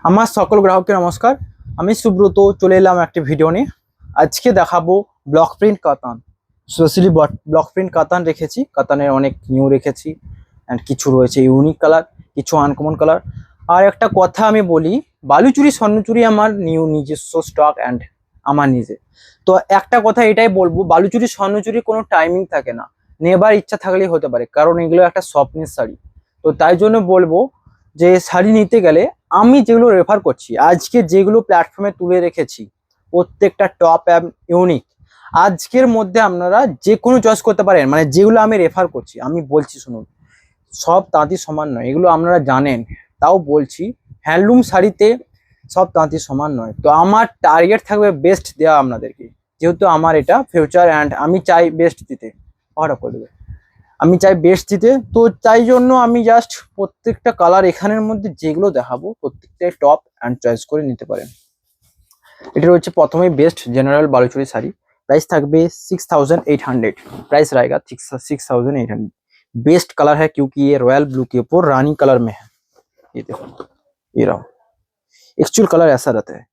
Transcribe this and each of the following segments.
আমার সকল গ্রাহককে নমস্কার। আমি সুব্রত চলে এলাম একটি ভিডিও নিয়ে। আজকে দেখাবো ব্লক প্রিন্ট কাতান। স্পেশালি ব্লক প্রিন্ট কাতান রেখেছি, কাতানের অনেক নিউ রেখেছি অ্যান্ড কিছু রয়েছে ইউনিক কালার, কিছু আনকমন কালার। আর একটা কথা আমি বলি, বালুচুরি স্বর্ণচুরি আমার নিজস্ব স্টক অ্যান্ড আমার নিজে। তো একটা কথা এটাই বলবো, বালুচুরি স্বর্ণচুরি কোনো টাইমিং থাকে না, নেবার ইচ্ছা থাকলেই হতে পারে, কারণ এগুলো একটা স্বপ্নের শাড়ি। তো তাই জন্য বলবো যে শাড়ি নিতে গেলে আমি যেগুলো রেফার করছি, আজকে যেগুলো প্ল্যাটফর্মে তুলে রেখেছি প্রত্যেকটা টপ অ্যাপ ইউনিক। আজকের মধ্যে আপনারা যে কোনো চয়েস করতে পারেন, মানে যেগুলো আমি রেফার করছি আমি বলছি শুনুন, সব তাঁতি সমান নয়, এগুলো আপনারা জানেন, তাও বলছি। হ্যান্ডলুম শাড়িতে সব তাঁতি সমান নয়, তো আমার টার্গেট থাকবে বেস্ট দেওয়া আপনাদেরকে, যেহেতু আমার এটা ফিউচার অ্যান্ড আমি চাই বেস্ট দিতে। অর্ডার করে দেবে, আমি চাই বেস্ট দিতে। তো তাই জন্য আমি জাস্ট প্রত্যেকটা কালার এখানের মধ্যে যেগুলো দেখাবো প্রত্যেকটাই টপ অ্যান্ড চয়েস করে নিতে পারেন। এটা রয়েছে প্রথমেই best general Baluchari sari, price থাকবে 6800। प्राइस रहेगा 6800। बेस्ट कलर है क्योंकि ये रॉयल ब्लू के ऊपर रानी कलर में है। ये देखो, ये रहा एक्चुअल कलर ऐसा रहता है।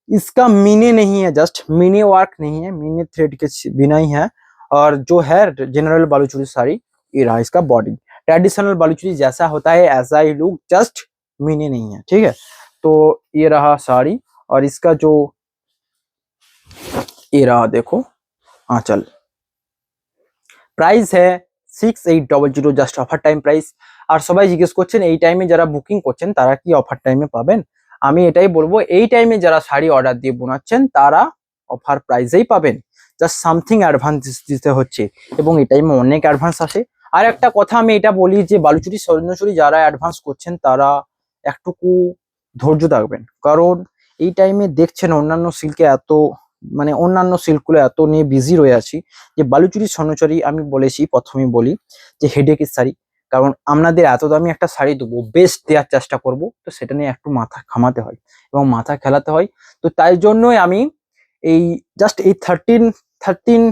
इसका मीने नहीं है, जस्ट मीने वर्क नहीं है, मीने थ्रेड के बिना ही है। और जो है जनरल बालूचरी साड़ी, ये रहा इसका बॉडी। ट्रेडिशनल बालूचरी जैसा होता है ऐसा ही लुक, जस्ट मीने नहीं है, ठीक है। तो ये रहा साड़ी, और इसका जो ये रहा देखो आंचल। প্রাইস হ্যাঁ 6800, জাস্ট অফার টাইম প্রাইস। আর সবাই জিজ্ঞেস করছেন এই টাইমে যারা বুকিং করছেন তারা কি অফার টাইমে পাবেন। আমি এটাই বলবো, এই টাইমে যারা শাড়ি অর্ডার দিয়ে বোনাচ্ছেন তারা অফার প্রাইসেই পাবেন, জাস্ট সামথিং অ্যাডভান্স দিতে হচ্ছে, এবং এই টাইমে অনেক অ্যাডভান্স আসে। আর একটা কথা আমি এটা বলি যে বালুচুরি স্বর্ণচুরি যারা অ্যাডভান্স করছেন তারা একটুকু ধৈর্য থাকবেন, কারণ এই টাইমে দেখছেন অন্যান্য সিল্কে এত, মানে অন্যান্য সিল্কগুলো এত নিয়ে বিজি রয়ে আছি, যে বালুচুরি স্বর্ণচুরি আমি বলেছি প্রথমেই বলি যে হেডেকের শাড়ি, কারণ আপনাদের এত দামি একটা শাড়ি দেবো, বেস্ট দেওয়ার চেষ্টা করব, তো সেটা নিয়ে একটু মাথা ঘামাতে হয় এবং মাথা খেলাতে হয়। তো তাই জন্যই আমি এই জাস্ট এই 13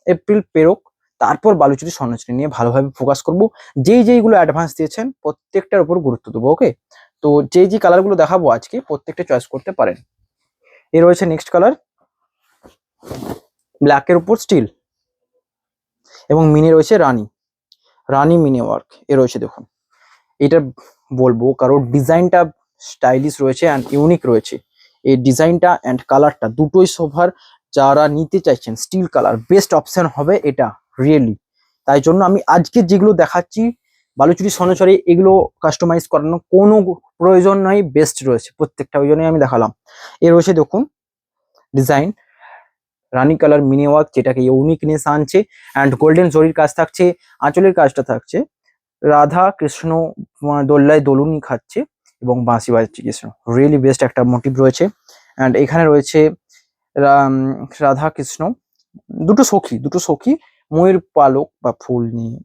এপ্রিল পেরোক, তারপর বালুচুরি স্বর্ণচুরি নিয়ে ভালোভাবে ফোকাস করব। যেইগুলো অ্যাডভান্স দিয়েছেন প্রত্যেকটার উপর গুরুত্ব দেবো, ওকে। তো যে কালারগুলো দেখাবো আজকে প্রত্যেকটা চয়েস করতে পারেন। এ রয়েছে নেক্সট কালার, ব্ল্যাকের উপর স্টিল, এবং মিনে রয়েছে রানী, রানী মিনি ওয়ার্ক এ রয়েছে দেখুন। এটা বলবো কারণ ডিজাইনটা স্টাইলিশ রয়েছে অ্যান্ড ইউনিক রয়েছে। এই ডিজাইনটা অ্যান্ড কালারটা দুটোই সোভার, যারা নিতে চাইছেন স্টিল কালার বেস্ট অপশন হবে এটা রিয়েলি। তাই জন্য আমি আজকে যেগুলো দেখাচ্ছি বালুচুরি স্বর্ণচুরি, এগুলো কাস্টমাইজ করানো কোনো প্রয়োজন নয়, বেস্ট রয়েছে প্রত্যেকটা, ওই জন্যই আমি দেখালাম। এ রয়েছে দেখুন ডিজাইন রানী কালার মিনি ওয়ার্ক, যেটাকে ইউনিকনেস আনছে, অ্যান্ড গোল্ডেন জরির কাজ থাকছে, আঁচলের কাজটা থাকছে, রাধা কৃষ্ণ দোল্লায় দোলুনি খাচ্ছে এবং বাঁশি বাজছে কৃষ্ণ, রিয়েলি বেস্ট একটা মোটিভ রয়েছে। অ্যান্ড এখানে রয়েছে রাধা কৃষ্ণ দুটো সখী ময়ূর পালক বা ফুল নিয়ে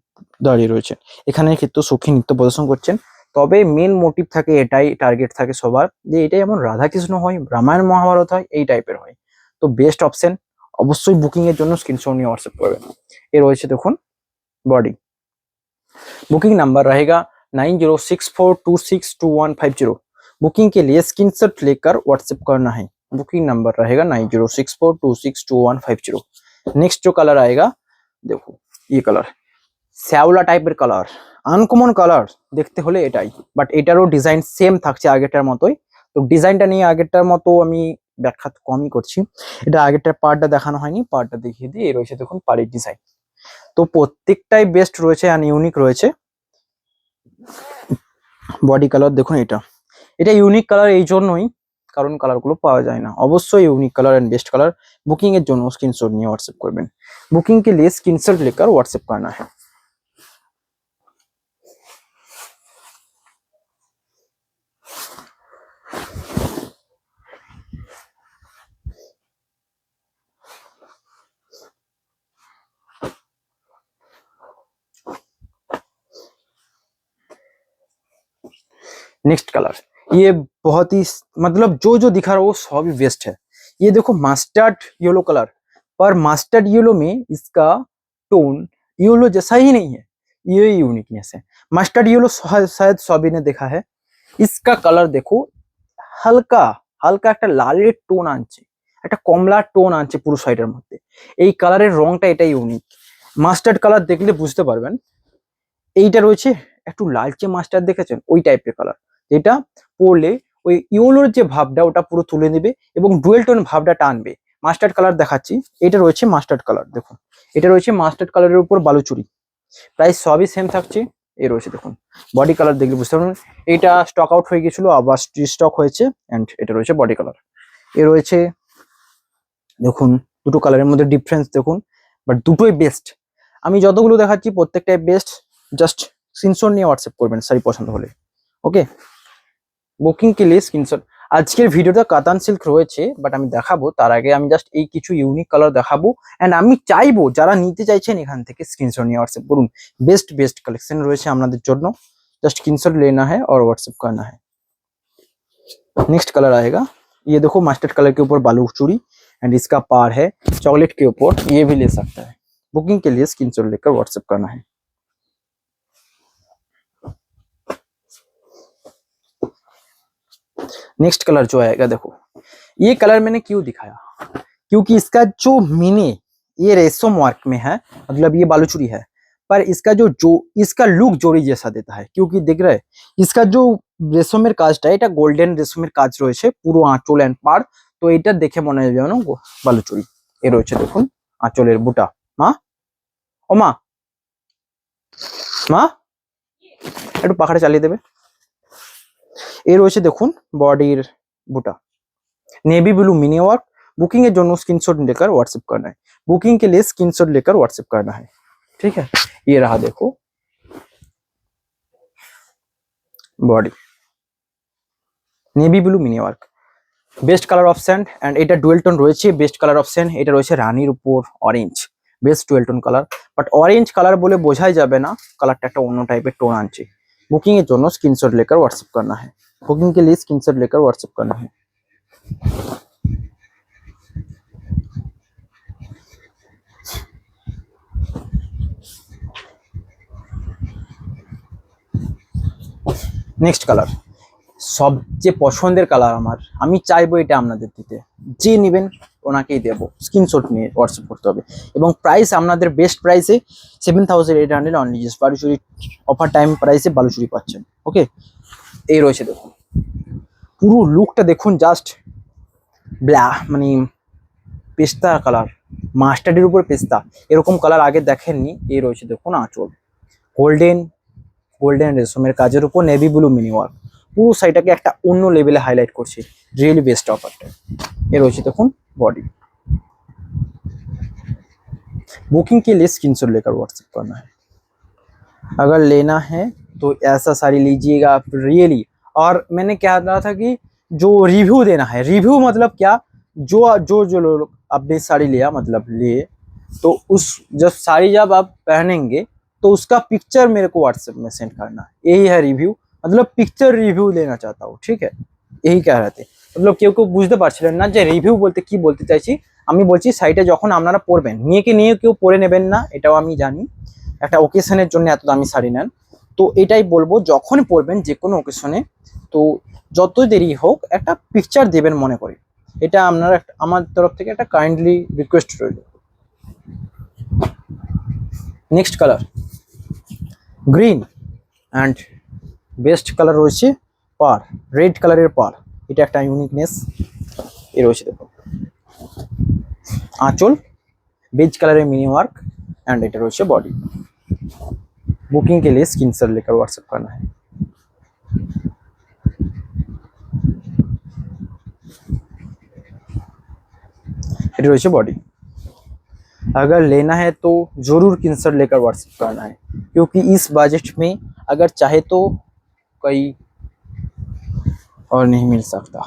দাঁড়িয়ে রয়েছে। এখানে কিন্তু সখী নৃত্য প্রদর্শন করছেন, তবে মেন মোটিভ থাকে এটাই, টার্গেট থাকে সবার যে এটাই এমন রাধা কৃষ্ণ হয়, রামায়ণ মহাভারত হয়, এই টাইপের হয়। তো বেস্ট অপশন, অবশ্যই বুকিং এর জন্য স্ক্রিনশট নিয়ে হোয়াটসঅ্যাপ করবেন। এ রয়েছে দেখুন বডি। बुकिंग नंबर रहेगा 9064262150। बुकिंग के लिए स्क्रीनशॉट लेकर व्हाट्सएप करना है। बुकिंग नंबर रहेगा 9064262150। नेक्स्ट जो कलर आएगा देखो, ये कलर শ্যাওলা টাইপের কালার, আনকমন কালার দেখতে হলে এটাই, বাট এটারও ডিজাইন সেম থাকছে আগেরটার মতোই। তো ডিজাইনটা নিয়ে আগেরটার মতো আমি ব্যাখ্যা কমই করছি, এটা আগেরটার পার্টটা দেখানো হয়নি, পার্টটা দেখিয়ে দিই। এই রয়েছে দেখুন পাড়ির ডিজাইন, তো প্রত্যেকটাই বেস্ট রয়েছে আর ইউনিক রয়েছে। বডি কালার দেখুন, এটা ইউনিক কালার এই জন্যই কারণ কালারগুলো পাওয়া যায় না, অবশ্যই unique colour and best colour. Booking এর জন্য স্ক্রিনশট নিয়ে হোয়াটসঅ্যাপ করবেন। বুকিং के लिए स्क्रीनशॉट लेकर व्हाट्सएप करना है। नेक्स्ट कलर, ये बहुत ही मतलब जो जो दिखा रहा है वो सब ही बेस्ट है। ये देखो मस्टर्ड येलो कलर, पर मस्टर्ड येलो में इसका टोन येलो जैसा ही नहीं है, ये यूनिकनेस है। मस्टर्ड येलो शायद सभी ने देखा है, इसका कलर देखो হালকা হালকা একটা লালের টোন আনছে, একটা কমলার টোন আনছে পুরো শাড়িটার মধ্যে। এই কালারের রংটা এটাই ইউনিক। মাস্টার্ড কালার দেখলে বুঝতে পারবেন। এইটা রয়েছে একটু লালচে মাস্টার্ড, দেখেছেন ওই টাইপের কালার, যেটা পরলে ওই ইয়েলোর যে ভাবটা ওটা পুরো তুলে নেবে এবং ডুয়েল টোন ভাবটা টানবে। মাস্টার্ড কালার দেখাচ্ছি, এটা রয়েছে মাস্টার্ড কালার, দেখুন এটা রয়েছে মাস্টার্ড কালারের উপর বালুচুরি। প্রাইস সবই সেম থাকছে। এ রয়েছে দেখুন, বডি কালার দেখলে বুঝতে পারবেন। এটা স্টক আউট হয়ে গেছিল, আবার স্টক হয়েছে। অ্যান্ড এটা রয়েছে বডি কালার। এ রয়েছে দেখুন, দুটো কালারের মধ্যে ডিফারেন্স দেখুন, বাট দুটোই বেস্ট। আমি যতগুলো দেখাচ্ছি প্রত্যেকটাই বেস্ট। জাস্ট স্ক্রিনশট নিয়ে হোয়াটসঅ্যাপ করবেন শাড়ি পছন্দ হলে। ওকে, বুকিং কে লিয়ে স্ক্রিনশট। আজকের ভিডিওটা কাতান সিল্ক রয়েছে, বাট আমি দেখাবো তার আগে আমি জাস্ট এই কিছু ইউনিক কালার দেখাবো। এন্ড আমি চাইবো যারা নিতে চাইছেন এখান থেকে স্ক্রিনশট নিয়ে হোয়াটসঅ্যাপ করুন। बेस्ट बेस्ट कलेक्शन রয়েছে আপনাদের জন্য, जस्ट स्क्रीनशॉट लेना है और व्हाट्सएप करना है। नेक्स्ट कलर आएगा, ये देखो मस्टर्ड कलर के ऊपर बालू चूड़ी एंड इसका पार है चॉकलेट के ऊपर, ये भी ले सकता है। बुकिंग के लिए स्क्रीनशॉट लेकर व्हाट्सएप करना है। नेक्स्ट कलर जो आएगा, देखो ये कलर मैंने क्यों दिखाया, क्योंकि इसका जो मीने ये रेशम वर्क में है, मतलब ये बालूचुरी है, पर इसका जो इसका लुक जोड़ी जैसा देता है। क्योंकि देख रहे हैं इसका जो রেশমের কাজটা, এটা গোল্ডেন রেশমের কাজ রয়েছে পুরো আঁচল এন্ড পাড়। তো এটা দেখে মনে হয় যেন বালুচুরি। এ রয়েছে দেখুন আঁচলের বুটা। মা, ও মা, মা একটু পাখাটা চালিয়ে দেবে। এ রয়েছে দেখুন বডির বুটা, navy blue mini work. Booking के जरूर स्क्रीनशॉट लेकर व्हाट्सएप करना है। बुकिंग के लिए स्क्रीनशॉट लेकर व्हाट्सएप करना है, ठीक है। ये रहा देखो body, navy blue mini work, best colour option and এটা ডুয়েল টোন রয়েছে। বেস্ট কালার অপশন এটা রয়েছে রানীর উপর orange, best dual tone colour. But orange colour বলে বোঝাই যাবে না, কালারটা একটা অন্য টাইপের টোন আনছে। বুকিং এর জন্য স্ক্রিনশট लेकर व्हाट्सएप करना है। बुकिंग के लिए स्क्रीनशॉट लेकर व्हाट्सएप करना है। নেক্সট কালার সবচেয়ে পছন্দের কালার আমার, আমি চাইবো এটা আপনাদের দিতে, যে নেবেন ওনাকেই দেবো। স্ক্রিনশট নিয়ে হোয়াটসঅ্যাপ করতে হবে এবং প্রাইস আপনাদের বেস্ট প্রাইসে 7800 only, just Baluchari offer time প্রাইসে বালুচুরি পাচ্ছেন। ওকে, এই রয়েছে দেখুন পুরো লুকটা দেখুন, জাস্ট ব্ল্যাক মানে পেস্তা কালার, মাস্টার্ডের উপর পেস্তা, এরকম কালার আগে দেখেননি। এই রয়েছে দেখুন আঁচল গোল্ডেন গোল্ডেন রেশমের কাজের উপর নেভি ব্লু মিনি ওয়ার্ক, পুরো শাড়িটাকে একটা অন্য লেভেলে হাইলাইট করছে। Really best offer. ये रही देखो बॉडी। बुकिंग के लिए स्क्रीनशॉट लेकर व्हाट्सएप करना है। अगर लेना है तो ऐसा साड़ी लीजिएगा आप रियली। और मैंने क्या रहा था कि जो रिव्यू देना है, रिव्यू मतलब क्या, जो जो जो लोग अपनी साड़ी लिया मतलब लिए, तो उस जब साड़ी जब आप पहनेंगे तो उसका पिक्चर मेरे को व्हाट्सएप में सेंड करना है। यही है रिव्यू, मतलब पिक्चर रिव्यू लेना चाहता हूँ, ठीक है। यही कह रहे थे, मतलब কেউ কেউ বুঝতে পারছিলেন না যে রিভিউ বলতে কি বলতে চাইছি। আমি বলছি শাড়িটা যখন আপনারা পরবেন, নিয়ে কেউ পরে নেবেন না, এটাও আমি জানি। একটা ওকেশনের জন্য এত দামি শাড়ি নেন, তো এটাই বলবো যখন পরবেন যে কোনো ওকেশনে, তো যত দেরি হোক একটা পিকচার দেবেন মনে করে। এটা আপনারা আমার তরফ থেকে একটা কাইন্ডলি রিকোয়েস্ট রইল। Next colour green and best colour রয়েছে পার, রেড কালারের পার, এটা একটা ইউনিকনেস। এ রয়েছে দেখো আঁচল বেজ কালারের মিনি ওয়ার্ক एंड এটা রয়েছে बॉडी। बुकिंग के लिए स्क्रीनशॉट लेकर व्हाट्सएप करना है। এটা রয়েছে बॉडी। अगर लेना है तो जरूर स्क्रीनशॉट लेकर व्हाट्सएप करना है, क्योंकि इस बजट में अगर चाहे तो कोई और नहीं मिल सकता।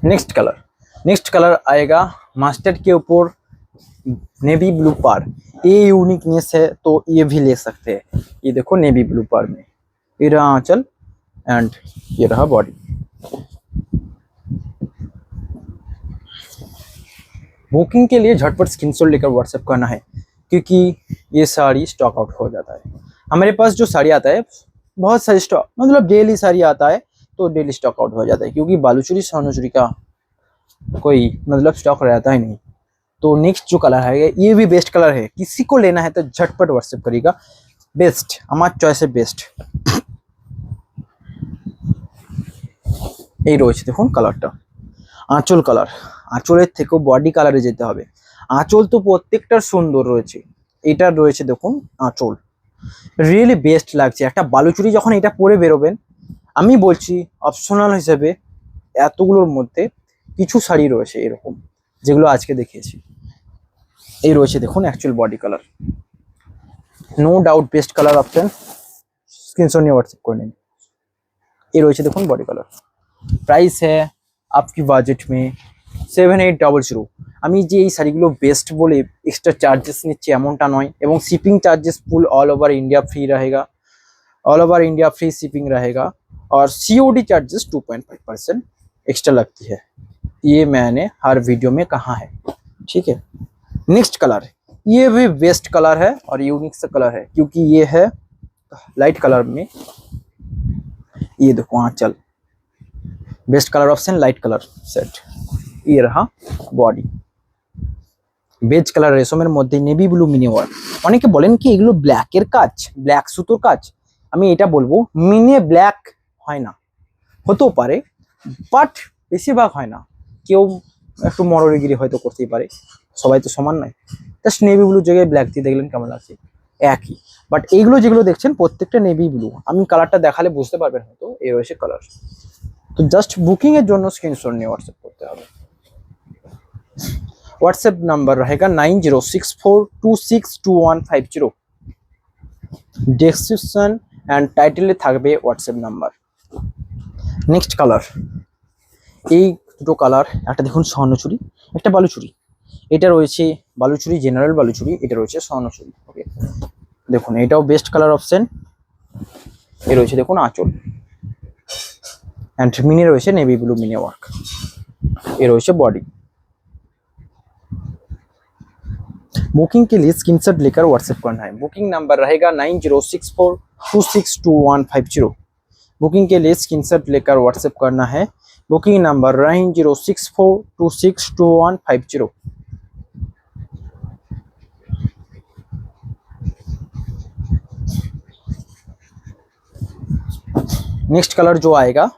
नेक्स्ट कलर आएगा मस्टर्ड के ऊपर नेवी ब्लू पार। ये यूनिकनेस है तो ये भी ले सकते हैं। ये देखो नेवी ब्लू पार में ये रहा आंचल एंड ये रहा बॉडी। बुकिंग के लिए झटपट स्क्रीनशॉट लेकर व्हाट्सएप करना है क्योंकि ये साड़ी स्टॉक आउट हो जाता है। हमारे पास जो साड़ी आता है बहुत सारी स्टॉक मतलब डेली साड़ी आता है तो डेली स्टॉक आउट हो जाता है क्योंकि बालूचुरी सोनचुरी का कोई मतलब स्टॉक रहता ही नहीं। तो नेक्स्ट जो कलर है ये भी बेस्ट कलर है, किसी को लेना है तो झटपट व्हाट्सएप करेगा। बेस्ट हमार चॉइस है बेस्ट। এই রয়েছে দেখুন কালারটা আঁচল কালার, আঁচলের থেকেও বডি কালারে যেতে হবে। আঁচল তো প্রত্যেকটার সুন্দর রয়েছে, এটার রয়েছে দেখুন আঁচল রিয়েলি বেস্ট লাগছে। একটা বালুচুরি যখন এটা পরে বেরোবেন, আমি বলছি অপশনাল হিসেবে এতগুলোর মধ্যে কিছু শাড়ি রয়েছে এরকম যেগুলো আজকে দেখিয়েছি। এই রয়েছে দেখুন actual body colour, no doubt best colour option, screenshot নিয়ে হোয়াটসঅ্যাপ করে নিন। এই রয়েছে দেখুন বডি কালার। প্রাইস है आपकी বাজেট में 7800। আমি যে এই শাড়িগুলো বেস্ট বলে এক্সট্রা চার্জেস নিচ্ছি এমনটা নয়, এবং shipping charges full all over India free रहेगा, all over India free shipping रहेगा और सीओडी चार्जेस 2.5% एक्स्ट्रा लगती है। ये मैंने हर वीडियो में कहा है, ठीक है। नेक्स्ट कलर ये भी बेस्ट कलर है और यूनिक सा कलर है क्योंकि ये है लाइट कलर में। ये देखो आंचल best colour option light colour set. ये रहा बॉडी বেজ কালার রেশমের মধ্যে নেভি ব্লু মিনি ওয়ার্ক। অনেকে বলেন কি এগুলো ব্ল্যাকের কাজ, ব্ল্যাক সুতোর কাজ। আমি এটা বলবো মিনে ব্ল্যাক হয় না, হতেও পারে বাট বেশিরভাগ হয় না। কেউ একটু মররিগিরি হয়তো করতেই পারে, সবাই তো সমান নয়। জাস্ট নেভি ব্লু জায়গায় ব্ল্যাক দিয়ে দেখলেন কেমন লাগছে, একই। বাট এইগুলো যেগুলো দেখছেন প্রত্যেকটা নেভি ব্লু। আমি কালারটা দেখালে বুঝতে পারবেন হয়তো এই রয়েছে কালার। তো জাস্ট বুকিং এর জন্য স্ক্রিনশট নিয়ে হোয়াটসঅ্যাপ করতে হবে। व्हाट्सएप नंबर रहेगा 9064262150। ডেসক্রিপশন এন্ড টাইটেলে থাকবে হোয়াটসঅ্যাপ নাম্বার। নেক্সট কালার এই দুটো কালার, একটা দেখুন স্বর্ণচুরি, একটা বালুচুরি। এটা রয়েছে বালুচুরি জেনারেল বালুচুরি, এটা রয়েছে স্বর্ণচুরি। ওকে দেখুন এটাও বেস্ট কালার অপশন। এ রয়েছে দেখুন আঁচল এন্ড মিনি রয়েছে নেভি ব্লু মিনি ওয়ার্ক। এ রয়েছে বডি। बुकिंग के लिए स्क्रीनशॉट लेकर व्हाट्सएप करना है। बुकिंग नंबर रहेगा 9064262150। बुकिंग के लिए स्क्रीनशॉट लेकर व्हाट्सएप करना है। Booking number 9064262150। नेक्स्ट कलर जो आएगा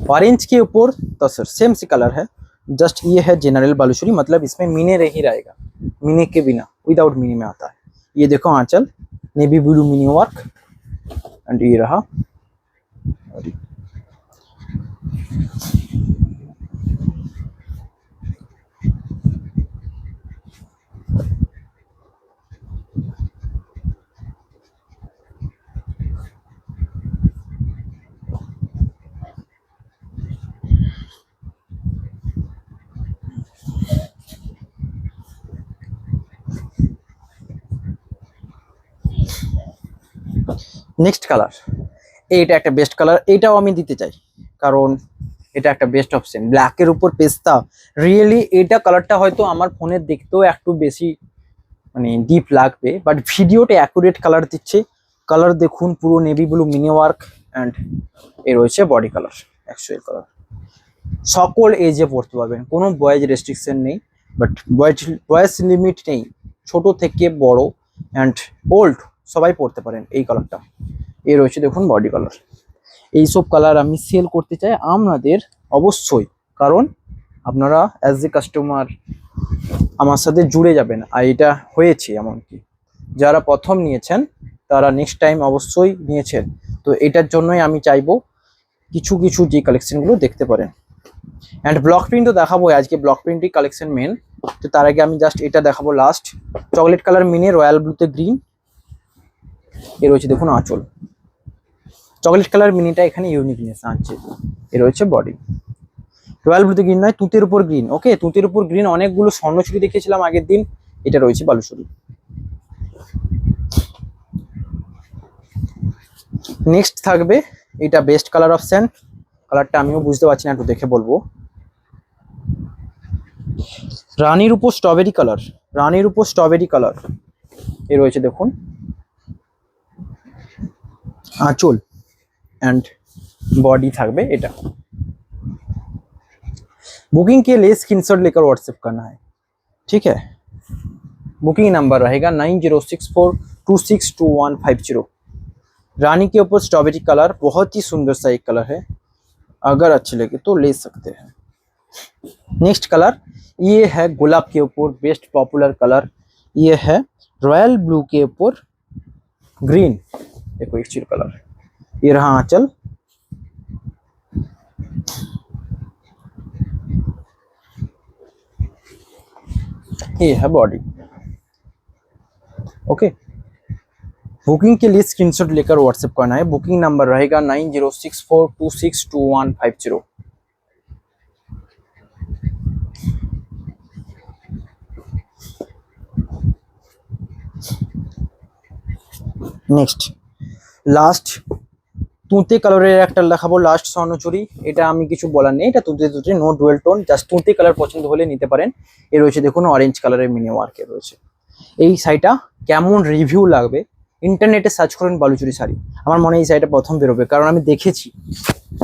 ऑरेंज के ऊपर तसर, सेम सी कलर है, जस्ट ये है जनरल बालूचुरी, मतलब इसमें मीने नहीं रहेगा, मीने के बिना विदाउट मीने में आता है। ये देखो आंचल navy blue mini work and ये रहा। নেক্সট কালার এইটা একটা বেস্ট কালার, এটাও আমি দিতে চাই কারণ এটা একটা বেস্ট অপশন। ব্ল্যাকের উপর পেস্তা, রিয়েলি এটা কালারটা হয়তো আমার ফোনে দেখতেও একটু বেশি মানে ডিপ লাগবে, বাট ভিডিওতে অ্যাকুরেট কালার দিচ্ছে। কালার দেখুন পুরো navy blue mini work and এ রয়েছে বডি কালার, অ্যাকচুয়াল কালার। সকল এজে পড়তে পারবেন, কোনো বয়েজ রেস্ট্রিকশন নেই, বাট বয়েজ লিমিট নেই, ছোট থেকে বড় অ্যান্ড ওল্ড সবাই পড়তে পারেন এই কালারটা। এ রয়েছে দেখুন বডি কালার। এইসব কালার আমি সেল করতে চাই আপনাদের অবশ্যই, কারণ আপনারা অ্যাজ এ কাস্টমার আমার সাথে জুড়ে যাবেন। আর এটা হয়েছে এমনকি যারা প্রথম নিয়েছেন তারা নেক্সট টাইম অবশ্যই নিয়েছেন। তো এটার জন্যই আমি চাইবো কিছু কিছু যে কালেকশনগুলো দেখতে পারেন। অ্যান্ড ব্লক প্রিন্টও দেখাবো আজকে, ব্লক প্রিন্টই কালেকশন মেন। তো তার আগে আমি জাস্ট এটা দেখাবো লাস্ট, চকলেট কালার মিনে রয়্যাল ব্লুতে গ্রিন। এ রয়েছে দেখুন আঁচল, চকলেট কালার মিনিটা এখানে ইউনিকনেস আনছে। এ রয়েছে বডি। রয়্যাল ব্লুতে গ্রিন নয়, তুঁতের উপর গ্রিন। ওকে, তুঁতের উপর গ্রিন অনেকগুলো স্বর্ণচুরি দেখিয়েছিলাম আগের দিন, এটা রয়েছে বালুচুরি। নেক্সট থাকবে এটা বেস্ট কালার অপশন, কালারটা আমিও বুঝতে পারছি না, একটু দেখে বলবো। রানীর উপর স্ট্রবেরি কালার, রানীর উপর স্ট্রবেরি কালার। এ রয়েছে দেখুন আঁচল एंड बॉडी থাকবে এটা। बुकिंग के लिए स्क्रीनशॉट लेकर व्हाट्सएप करना है, ठीक है। बुकिंग नंबर रहेगा 9064262150। रानी के ऊपर स्ट्रॉबेरी कलर, बहुत ही सुंदर सा एक कलर है, अगर अच्छे लगे तो ले सकते हैं। नेक्स्ट कलर ये है गुलाब के ऊपर बेस्ट पॉपुलर कलर, ये है रॉयल ब्लू के ऊपर ग्रीन। देखो एक चीज कलर, ये रहा आंचल, ये है बॉडी। ओके, बुकिंग के लिए स्क्रीनशॉट लेकर व्हाट्सएप करना है। बुकिंग नंबर रहेगा 9064262150। নেক্সট লাস্ট তুঁতে কালারের একটা দেখাবো, লাস্ট স্বর্ণচুরি। এটা আমি কিছু বলার নেই, এটা তুঁতে তুঁতে নো ডুয়েল টোন, জাস্ট তুঁতে কালার পছন্দ হলে নিতে পারেন। এ রয়েছে দেখুন অরেঞ্জ কালারের মিনি ওয়ার্কে রয়েছে। এই শাড়িটা কেমন রিভিউ লাগবে, ইন্টারনেটে সার্চ করুন বালুচুরি শাড়ি, আমার মনে হয় এই শাড়িটা প্রথম বেরোবে, কারণ আমি দেখেছি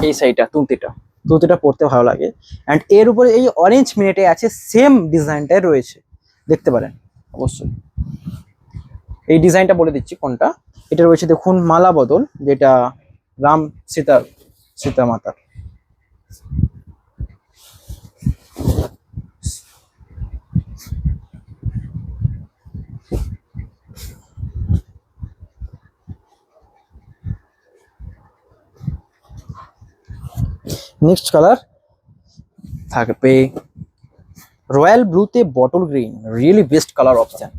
এই শাড়িটা তুঁতেটা পরতে ভালো লাগে। অ্যান্ড এর উপরে এই অরেঞ্জ মিনিটে আছে, সেম ডিজাইনটাই রয়েছে, দেখতে পারেন অবশ্যই। এই ডিজাইনটা বলে দিচ্ছি কোনটা, এটা রয়েছে দেখুন মালা বদল, যেটা রাম সীতা মাতার। নেক্সট কালার থাকবে রয়্যাল ব্লুতে bottle green, really best colour option.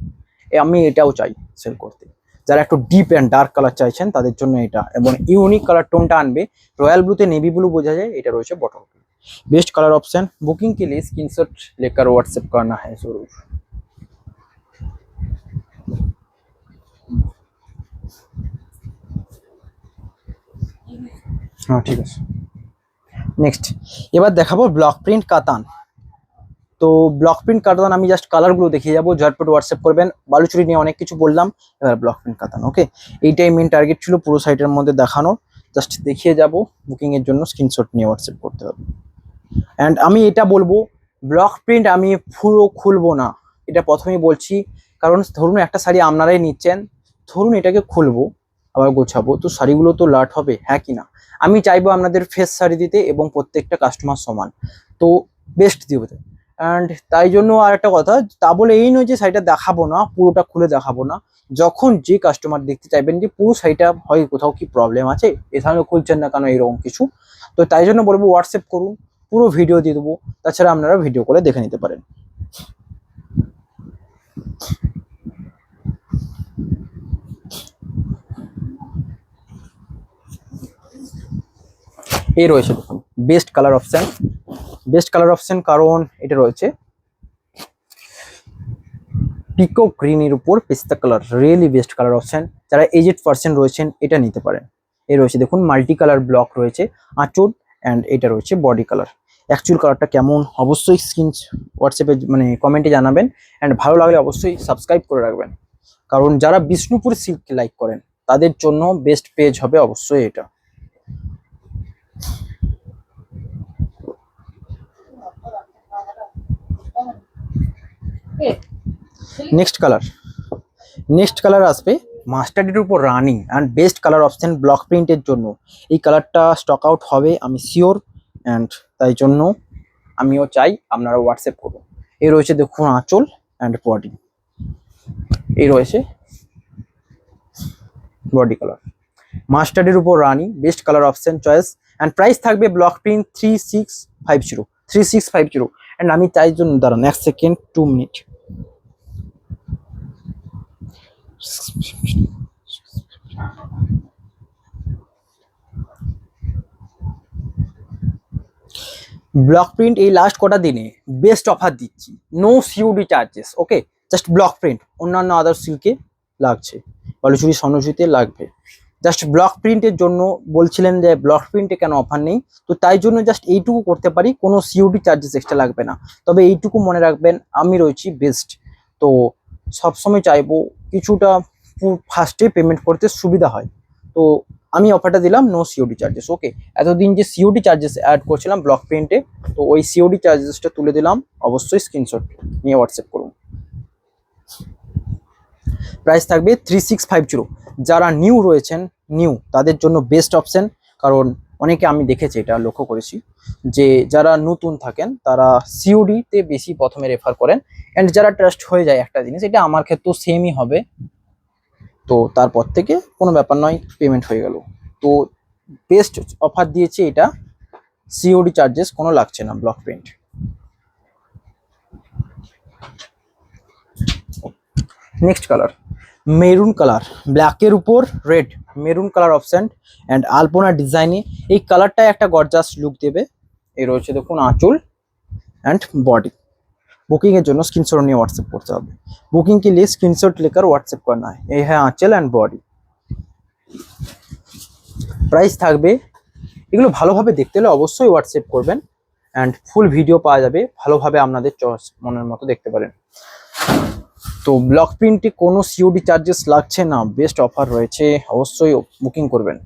আমি এটাও চাই সেল করতে, যারা একটু ডিপ অ্যান্ড ডার্ক কালার চাইছেন তাদের জন্য এটা, এবং ইউনিক কালার টোনটা আনবে। রয়্যাল ব্লুতে নেভি ব্লু বোঝা যায়, এটা রয়েছে bottle green, best colour option. Booking के लिए स्क्रीनशॉट लेकर व्हाट्सएप करना है जरूर। हाँ ठीक है। नेक्स्ट এবার দেখাবো ব্লক প্রিন্ট কাতান। তো ব্লক প্রিন্ট কাতান আমি জাস্ট কালারগুলো দেখিয়ে যাবো, ঝটপট হোয়াটসঅ্যাপ করবেন। বালুচুরি নিয়ে অনেক কিছু বললাম, এবার ব্লক প্রিন্ট কাতান। ওকে, এইটাই মেন টার্গেট ছিল পুরো সাইটের মধ্যে দেখানোর, জাস্ট দেখিয়ে যাব। বুকিং এর জন্য স্ক্রিনশট নিয়ে হোয়াটসঅ্যাপ করতে হবে। অ্যান্ড আমি এটা বলবো, ব্লক প্রিন্ট আমি পুরো খুলবো না, এটা প্রথমেই বলছি, কারণ ধরুন একটা শাড়ি আপনারাই নিচ্ছেন, ধরুন এটাকে খুলবো আবার গোছাবো, তো শাড়িগুলো তো লাট হবে, হ্যাঁ কি না। আমি চাইবো আপনাদের ফ্রেশ শাড়ি দিতে এবং প্রত্যেকটা কাস্টমার সমান, তো বেস্ট দিতে। অ্যান্ড তাই জন্য আর একটা কথা, তা বলে এই নয় যে শাড়িটা দেখাবো না, পুরোটা খুলে দেখাবো না। যখন যে কাস্টমার দেখতে চাইবেন যে পুরো শাড়িটা হয় কোথাও কি প্রবলেম আছে, এখানে খুলছেন না কেন, এরকম কিছু, তো তাই জন্য বলবো হোয়াটসঅ্যাপ করুন, পুরো ভিডিও দিয়ে দেবো। তাছাড়া আপনারা ভিডিও কলে দেখে নিতে পারেন। এই রয়েছে দেখুন best colour option, best colour option কারণ এটা রয়েছে পিকক গ্রিনের উপর পেস্তা colour, really best colour option. যারা এজেড পার্সন রয়েছেন এটা নিতে পারেন। এই রয়েছে দেখুন মাল্টি কালার ব্লক রয়েছে আঁচড়, অ্যান্ড এটা রয়েছে বডি কালার। অ্যাকচুয়াল কালারটা কেমন অবশ্যই স্ক্রিন হোয়াটসঅ্যাপে মানে কমেন্টে জানাবেন, অ্যান্ড ভালো লাগলে অবশ্যই সাবস্ক্রাইব করে রাখবেন, কারণ যারা বিষ্ণুপুর সিল্ক লাইক করেন তাদের জন্য বেস্ট পেজ হবে অবশ্যই এটা। নেক্সট কালার আসবে মাস্টার্ডের উপর running and best colour option block প্রিন্টের জন্য। এই কালারটা স্টক আউট হবে আমি শিওর, অ্যান্ড তাই জন্য আমিও চাই আপনারা হোয়াটসঅ্যাপ করুন। এই রয়েছে দেখুন আঁচল অ্যান্ড বডি, এই রয়েছে বডি কালার মাস্টার্ডের উপর রানি, best colour option choice. And price থাকবে ব্লক প্রিন্ট 3650। অ্যান্ড আমি তাই জন্য দাঁড়ান এক সেকেন্ড, 2 মিনিট। ব্লক প্রিন্ট এই লাস্ট কটা দিনে বেস্ট অফার দিচ্ছি, no COD charges. Okay, just block print, অন্যান্য আদার সিল্কে লাগছে, বালুচুরি স্বর্ণজুরিতে লাগবে। জাস্ট ব্লক প্রিন্টের জন্য বলছিলেন যে ব্লক প্রিন্টে কেন অফার নেই, তো তাই জন্য জাস্ট এইটুকু করতে পারি, কোনো সিওডি চার্জেস এক্সট্রা লাগবে না। তবে এইটুকু মনে রাখবেন, আমি রয়েছি বেস্ট, তো সবসময় চাইবো কিছুটা ফার্স্টে পেমেন্ট করতে সুবিধা হয়, তো আমি অফারটা দিলাম নো সিওডি চার্জেস। ওকে, এতদিন যে সিওডি চার্জেস অ্যাড করছিলাম ব্লক প্রিন্টে, তো ওই সিওডি চার্জেসটা তুলে দিলাম, অবশ্যই স্ক্রিনশট নিয়ে হোয়াটসঅ্যাপ করুন। প্রাইস থাকবে 3650। যারা নিউ রয়েছেন, নিউ তাদের জন্য বেস্ট অপশন, কারণ অনেকে আমি দেখেছি, এটা লক্ষ্য করেছি যে যারা নতুন থাকেন তারা সিওডিতে বেশি প্রথমে রেফার করেন, অ্যান্ড যারা ট্রাস্ট হয়ে যায় একটা জিনিস, এটা আমার ক্ষেত্রেও সেমই হবে, তো তারপর থেকে কোনো ব্যাপার নয়, পেমেন্ট হয়ে গেল। তো বেস্ট অফার দিয়েছে এটা, সিওডি চার্জেস কোনো লাগছে না block print. Next colour maroon colour, ব্ল্যাকের উপর red, maroon colour option and আলপনা ডিজাইনে এই কালারটায় একটা গর্জাস লুক দেবে। এই রয়েছে দেখুন আঁচল অ্যান্ড বডি। बुकिंग এর জন্য স্ক্রিনশট নিয়ে হোয়াটসঅ্যাপ করতে হবে। बुकिंग के लिए स्क्रीनशॉट लेकर व्हाट्सएप करना है। এই হ্যাঁ আঁচল অ্যান্ড বডি। প্রাইস থাকবে, এগুলো ভালোভাবে দেখতে হলে অবশ্যই হোয়াটসঅ্যাপ করবেন, অ্যান্ড ফুল ভিডিও পাওয়া যাবে, ভালোভাবে আপনাদের চয়েস মনের মতো দেখতে পারেন। তো ব্লক প্রিন্টে কোনো সিওডি চার্জেস লাগছে না, বেস্ট অফার রয়েছে, অবশ্যই বুকিং করবেন।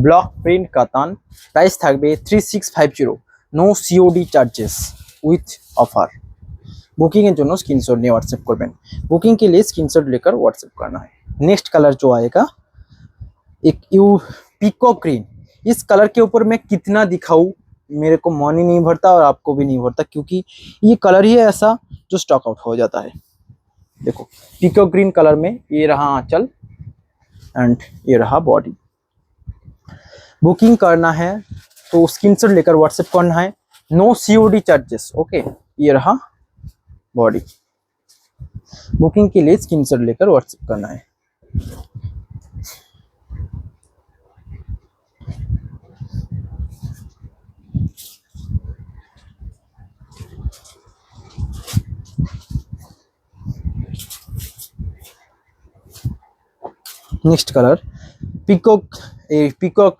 ব্লক প্রিন্ট কাতান, প্রাইস থাকবে 3650, no COD charges with offer. Booking এর জন্য स्क्रीनशॉट নিয়ে व्हाट्सएप করবেন। बुकिंग के लिए स्क्रीनशॉट लेकर व्हाट्सएप करना है। नेक्स्ट कलर जो आएगा एक यू पीकॉक ग्रीन। इस कलर के ऊपर मैं कितना दिखाऊं, मेरे को मन ही नहीं भरता और आपको भी नहीं भरता, क्योंकि ये कलर ही है ऐसा जो स्टॉक आउट हो जाता है। देखो पीकॉक ग्रीन कलर में ये रहा आंचल एंड ये रहा बॉडी। बुकिंग करना है तो स्क्रीनशॉट लेकर व्हाट्सएप करना है, नो सीओडी चार्जेस। ओके, ये रहा बॉडी। बुकिंग के लिए स्क्रीनशॉट लेकर व्हाट्सएप करना है। নেক্সট কালার পিকক, এই পিকক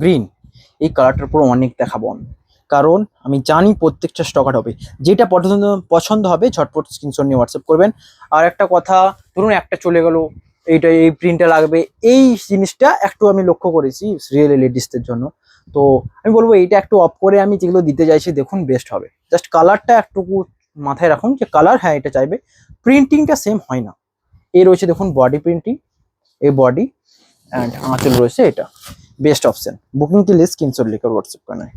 গ্রিন, এই কালারটার পুরো অনেক দেখাবো আমি, কারণ আমি জানি প্রত্যেকটা স্টক আউট হবে। যেটা পছন্দ হবে ঝটপট স্ক্রিনশট নিয়ে হোয়াটসঅ্যাপ করবেন। আর একটা কথা, ধরুন একটা চলে গেল, এইটা এই প্রিন্টটা লাগবে, এই জিনিসটা একটু আমি লক্ষ্য করেছি রিয়েল লেডিসদের জন্য, তো আমি বলবো এইটা একটু অফ করে আমি যেগুলো দিতে চাইছি দেখুন বেস্ট হবে। জাস্ট কালারটা একটু মাথায় রাখুন যে কালার হ্যাঁ এটা চাইবে, প্রিন্টিংটা সেম হয় না। এই রয়েছে দেখুন বডি প্রিন্টিং, এই बॉडी एंड आंचल रही है, এটা बेस्ट ऑप्शन। बुकिंग के लिए स्क्रीनशॉट लेकर व्हाट्सएप करना है।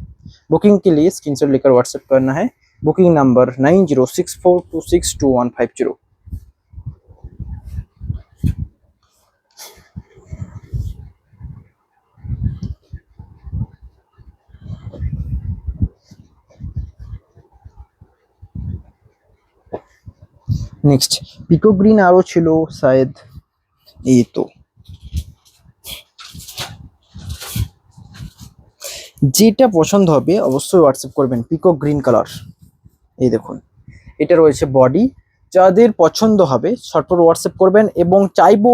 बुकिंग के लिए स्क्रीनशॉट लेकर व्हाट्सएप करना है। Booking number 9064262150। नेक्स्ट पिको ग्रीन आरो छिलो शायद, এই তো যেটা পছন্দ হবে অবশ্যই হোয়াটসঅ্যাপ করবেন। পিকক গ্রিন কালার, এই দেখুন এটা রয়েছে বডি, যাদের পছন্দ হবে শর্টপট হোয়াটসঅ্যাপ করবেন। এবং চাইবো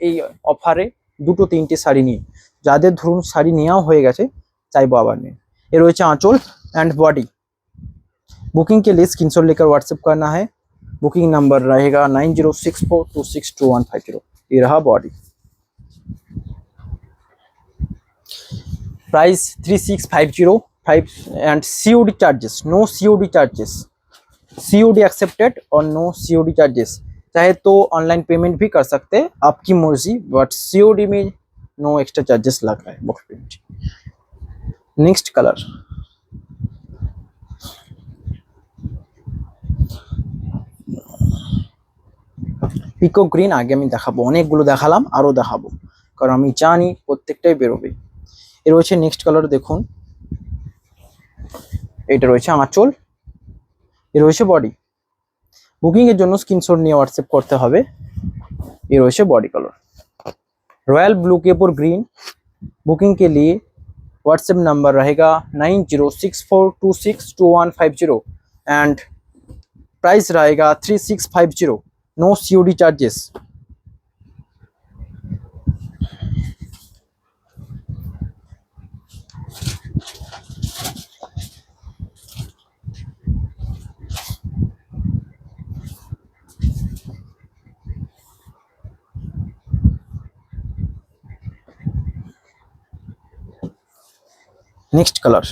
এই অফারে দুটো তিনটে শাড়ি নিয়ে, যাদের ধরুন শাড়ি নেওয়া হয়ে গেছে চাইবো আবার নিন। এ রয়েছে আঁচল एंड बॉडी। बुकिंग के लिए स्क्रीनशॉट लेकर व्हाट्सएप करना है। बुकिंग नंबर रहेगा 9064262150। ये रहा body. Price 3650 5 and COD charges, no COD charges. COD accepted और नो सीओडी चार्जेस। चाहे तो ऑनलाइन पेमेंट भी कर सकते हैं, आपकी मर्जी, बट सीओडी में नो एक्स्ट्रा चार्जेस लग रहा है box print. Next colour peacock green. আগে আমি দেখাবো, অনেকগুলো দেখালাম, আরো দেখাবো, কারণ আমি জানি প্রত্যেকটাই বেরোবে। এর রয়েছে নেক্সট কালার, দেখুন এটা রয়েছে আঁচল, এর রয়েছে বডি। বুকিং এর জন্য স্ক্রিনশট নিয়ে হোয়াটসঅ্যাপ করতে হবে। এর রয়েছে বডি কালার रॉयल ब्लू के ऊपर ग्रीन। बुकिंग के लिए व्हाट्सएप नंबर रहेगा 9064262150 एंड प्राइस रहेगा 3650। No COD charges. Next colour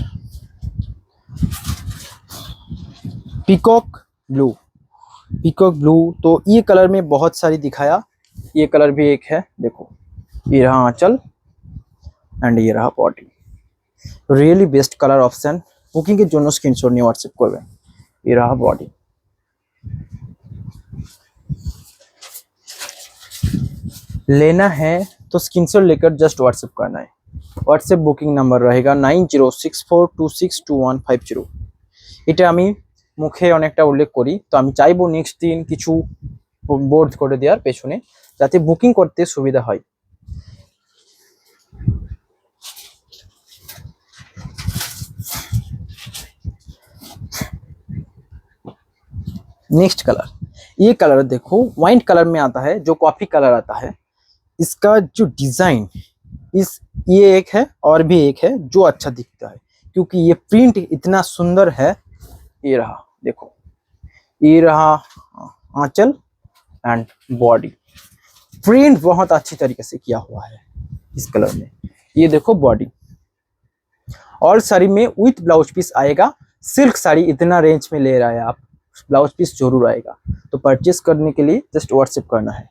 peacock blue. Peacock blue तो ये कलर में बहुत सारी दिखाया, ये कलर भी एक है, देखो ये रहा आंचल एंड ये रहा body. Really best colour option. Booking के জন্য স্ক্রিনশট নিয়ে হোয়াটসঅ্যাপ করবেন। ये रहा बॉडी। लेना है तो स्क्रीनशॉट लेकर जस्ट व्हाट्सएप करना है। হোয়াটসঅ্যাপ বুকিং নাম্বার रहेगा 9064262150। এটা আমি মুখে অনেকটা উল্লেখ করি, তো আমি চাইবো নেক্সট দিন কিছু বোর্ড করে দেওয়ার পেছনে, যাতে বুকিং করতে সুবিধা হয়। नेक्स्ट कलर, ये कलर देखो वाइन कलर में आता है, जो कॉफी कलर आता है। इसका जो डिजाइन इस ये एक है और भी एक है जो अच्छा दिखता है, क्योंकि ये प्रिंट इतना सुंदर है। ये रहा, देखो ये रहा आंचल एंड बॉडी। प्रिंट बहुत अच्छी तरीके से किया हुआ है इस कलर में। ये देखो बॉडी, और साड़ी में विथ ब्लाउज पीस आएगा। सिल्क साड़ी इतना रेंज में ले रहा है आप, ब्लाउज पीस जरूर आएगा। तो परचेस करने के लिए जस्ट व्हाट्सएप करना है।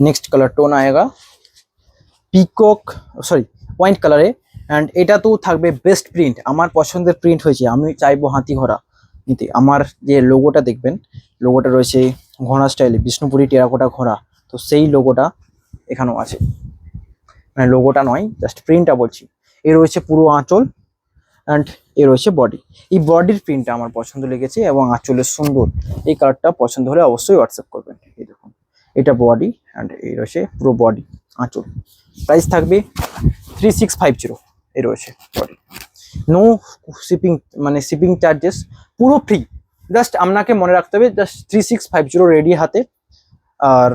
নেক্সট কালার টোন আয়েগা পিকক, সরি ওয়াইন কালারে। অ্যান্ড এটা তো থাকবে বেস্ট প্রিন্ট, আমার পছন্দের প্রিন্ট হয়েছে। আমি চাইবো হাতি ঘোড়া নিতে। আমার যে লোগোটা দেখবেন, লোগোটা রয়েছে ঘোড়া স্টাইলে, বিষ্ণুপুরি টেরাকোটা ঘোড়া, তো সেই লোগোটা এখানেও আছে। মানে লোগোটা নয়, জাস্ট প্রিন্টটা বলছি। এ রয়েছে পুরো আঁচল অ্যান্ড এ রয়েছে বডি। এই বডির প্রিন্টটা আমার পছন্দ লেগেছে এবং আঁচলের সুন্দর। এই কালারটা পছন্দ হলে অবশ্যই হোয়াটসঅ্যাপ করবেন। এই দেখুন এটা বডি অ্যান্ড এই রয়েছে পুরো বডি আঁচল। প্রাইস থাকবে 3650। এই রয়েছে বডি। নো শিপিং, মানে শিপিং চার্জেস পুরো ফ্রি। জাস্ট আপনাকে মনে রাখতে হবে জাস্ট 3650 রেডি হাতে। আর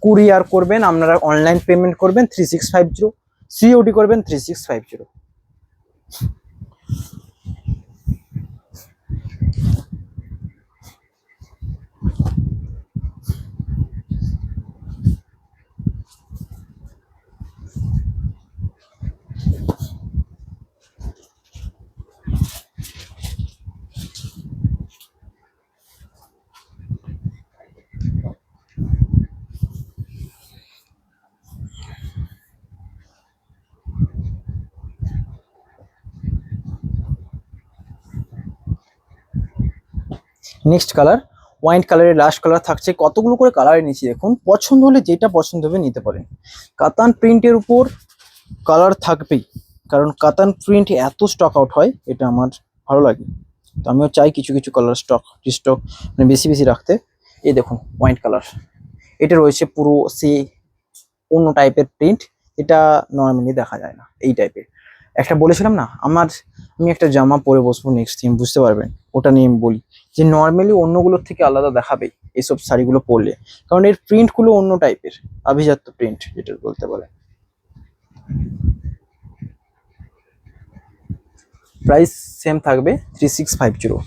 কুরিয়ার করবেন আপনারা, অনলাইন পেমেন্ট করবেন 3650, সিওডি করবেন 3650। নেক্সট কালার ওয়াইন কালারের লাস্ট কালার থাকছে। কতগুলো করে কালার নিচ্ছি দেখুন, পছন্দ হলে যেটা পছন্দ হবে নিতে পারেন। কাতান প্রিন্টের উপর কালার থাকবেই, কারণ কাতান প্রিন্ট এত স্টক আউট হয়, এটা আমার ভালো লাগে। তো আমিও চাই কিছু কিছু কালার স্টক মানে বেশি বেশি রাখতে। এই দেখুন ওয়াইন কালার, এটা রয়েছে পুরো সে অন্য টাইপের প্রিন্ট, এটা নর্মালি দেখা যায় না। এই টাইপের একটা বলেছিলাম না, আমি একটা জামা পরে বসবো নেক্সট দিন, বুঝতে পারবেন, ওটা নিয়ে আমি বলি যে নর্মালি অন্যগুলোর থেকে আলাদা দেখাবে এইসব শাড়িগুলো পরলে, কারণ এর প্রিন্টগুলো অন্য টাইপের, আভিজাত্য প্রিন্ট যেটা বলতে পারে। প্রাইস সেম থাকবে 3650।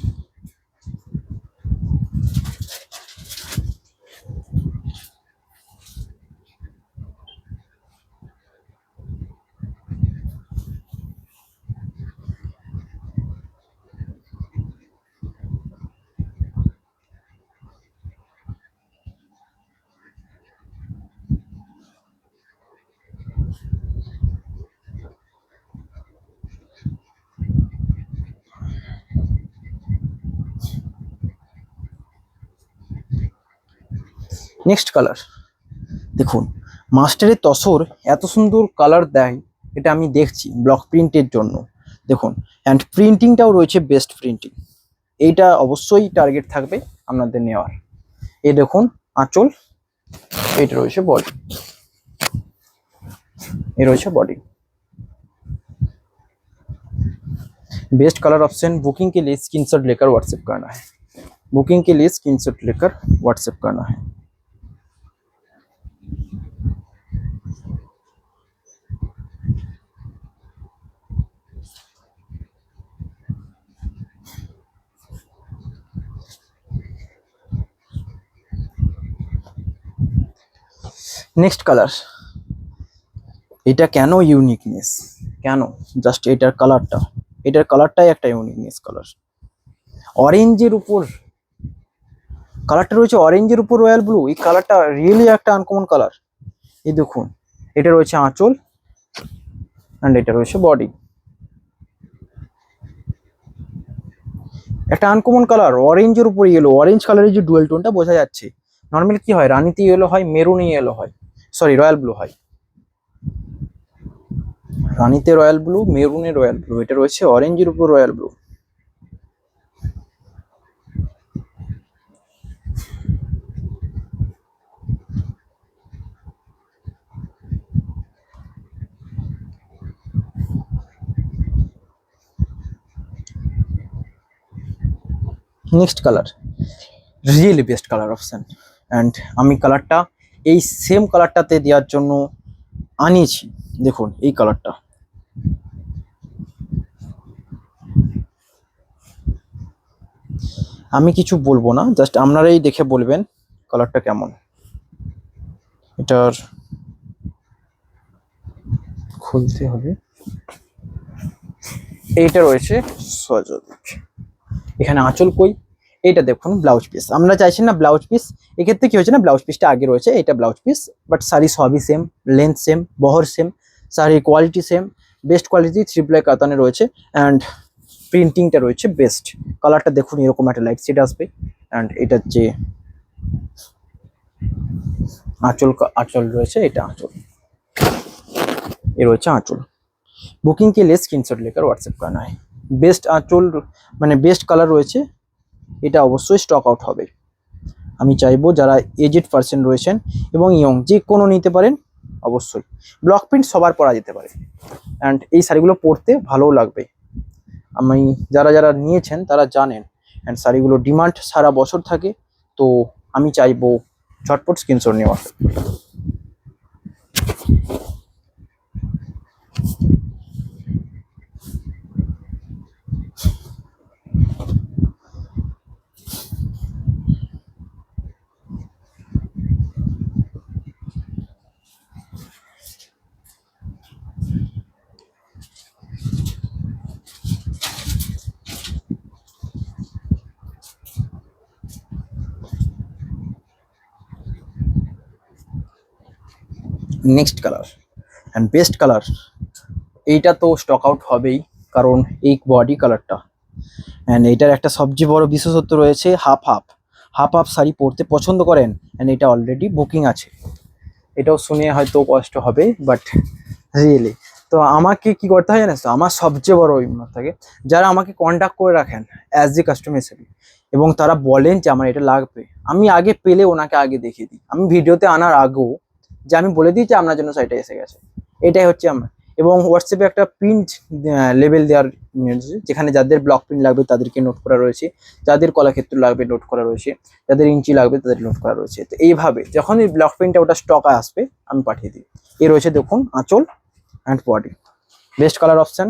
নেক্সট কালার দেখুন, মাস্টারের তসর এত সুন্দর কালার দেয়, এটা আমি দেখছি ব্লক প্রিন্টের জন্য। দেখুন, অ্যান্ড প্রিন্টিংটাও রয়েছে বেস্ট প্রিন্টিং, এইটা অবশ্যই টার্গেট থাকবে আপনাদের নেওয়ার। এই দেখুন আঁচল, এটা রয়েছে বডি, এ রয়েছে body. Best colour option. Booking के लिए स्क्रीनशॉट लेकर व्हाट्सएप करना है, बुकिंग के लिए स्क्रीनशॉट लेकर व्हाट्सएप करना है। নেক্সট কালার, এটা কেন ইউনিকনেস, কেন জাস্ট এটার কালারটাই একটা ইউনিকনেস কালার। অরেঞ্জের উপর কালারটা রয়েছে, অরেঞ্জের উপর রয়্যাল ব্লু, এই কালারটা রিয়েলি একটা আনকমন কালার। এই দেখুন, এটা রয়েছে আঁচল অ্যান্ড এটা রয়েছে বডি। একটা আনকমন কালার, অরেঞ্জের উপর ইয়েলো, অরেঞ্জ কালারের যে ডুয়েল টোনটা বোঝা যাচ্ছে। নর্মালি কি হয়, রানীতে ইয়েলো হয়, মেরুনে ইয়েলো হয়, সরি রয়্যাল ব্লু হয়। রানীতে রয়্যাল ব্লু, মেরুনে রয়্যাল ব্লু, এটা রয়েছে অরেঞ্জের উপর royal blue. Next colour, really best colour option, and আমি কালারটা এই সেম কালারটাতে দেওয়ার জন্য আনিয়েছি। দেখুন এই কালারটা, আমি কিছু বলবো না, জাস্ট আপনারাই দেখে বলবেন কালারটা কেমন। এটার খুলতে হবে, এইটা রয়েছে সহযোগী, এখানে আঁচল কই, এইটা দেখুন ব্লাউজ পিস। আমরা চাইছি না ব্লাউজ পিস, এক্ষেত্রে কি হয়েছে না, ব্লাউজ পিসটা আগে রয়েছে, এটা ব্লাউজ পিস, বাট শাড়ি সবই সেম, লেন্থ সেম, বহর সেম, শাড়ির quality same, best quality 3 ply কাতানে রয়েছে, অ্যান্ড প্রিন্টিংটা রয়েছে বেস্ট। কালারটা দেখুন এরকম একটা লাইট শেড আসবে, অ্যান্ড এটার যে আঁচল রয়েছে, এটা আঁচল, এ রয়েছে আঁচল। বুকিং के लिए स्क्रीनशॉट लेकर व्हाट्सएप करना है। বেস্ট আঁচল মানে বেস্ট কালার রয়েছে, এটা অবশ্যই স্টক আউট হবে। আমি চাইবো যারা এজেড পার্সন রয়েছেন এবং ইয়ং, যে কোনো নিতে পারেন অবশ্যই। ব্লক প্রিন্ট সবার পরা যেতে পারে, অ্যান্ড এই শাড়িগুলো পরতে ভালোও লাগবে। আমি যারা যারা নিয়েছেন তারা জানেন, অ্যান্ড শাড়িগুলো ডিমান্ড সারা বছর থাকে, তো আমি চাইবো ঝটপট স্ক্রিনশট নেওয়া। Next colour and best colour, এইটা তো স্টক আউট হবেই, কারণ এই বডি কালারটা, অ্যান্ড এইটার একটা সবচেয়ে বড় বিশেষত্ব রয়েছে, হাফ হাফ শাড়ি পরতে পছন্দ করেন, অ্যান্ড এটা অলরেডি বুকিং আছে। এটাও শুনে হয়তো কষ্ট হবে, বাট রিয়েলি তো আমাকে কি করতে হয় জানিস তো, আমার সবচেয়ে বড় অভিমত থাকে, যারা আমাকে কন্ট্যাক্ট করে রাখেন অ্যাজ এ কাস্টমার হিসেবে, এবং তারা বলেন যে আমার এটা লাগবে, আমি আগে পেলে ওনাকে আগে দেখিয়ে দিই, আমি ভিডিওতে আনার আগেও যে আমি বলে দিই যে আপনার জন্য শাড়িটা এসে গেছে। এটাই হচ্ছে আমার, এবং হোয়াটসঅ্যাপে একটা প্রিন্ট লেভেল দেওয়ার, যেখানে যাদের ব্লক প্রিন্ট লাগবে তাদেরকে নোট করা রয়েছে, যাদের কলাক্ষেত্র লাগবে নোট করা রয়েছে, যাদের ইঞ্চি লাগবে তাদের নোট করা রয়েছে। তো এইভাবে যখন এই ব্লক প্রিন্টটা ওটা স্টক আসবে আমি পাঠিয়ে দিই। এ রয়েছে দেখুন আঁচল and body, best colour option.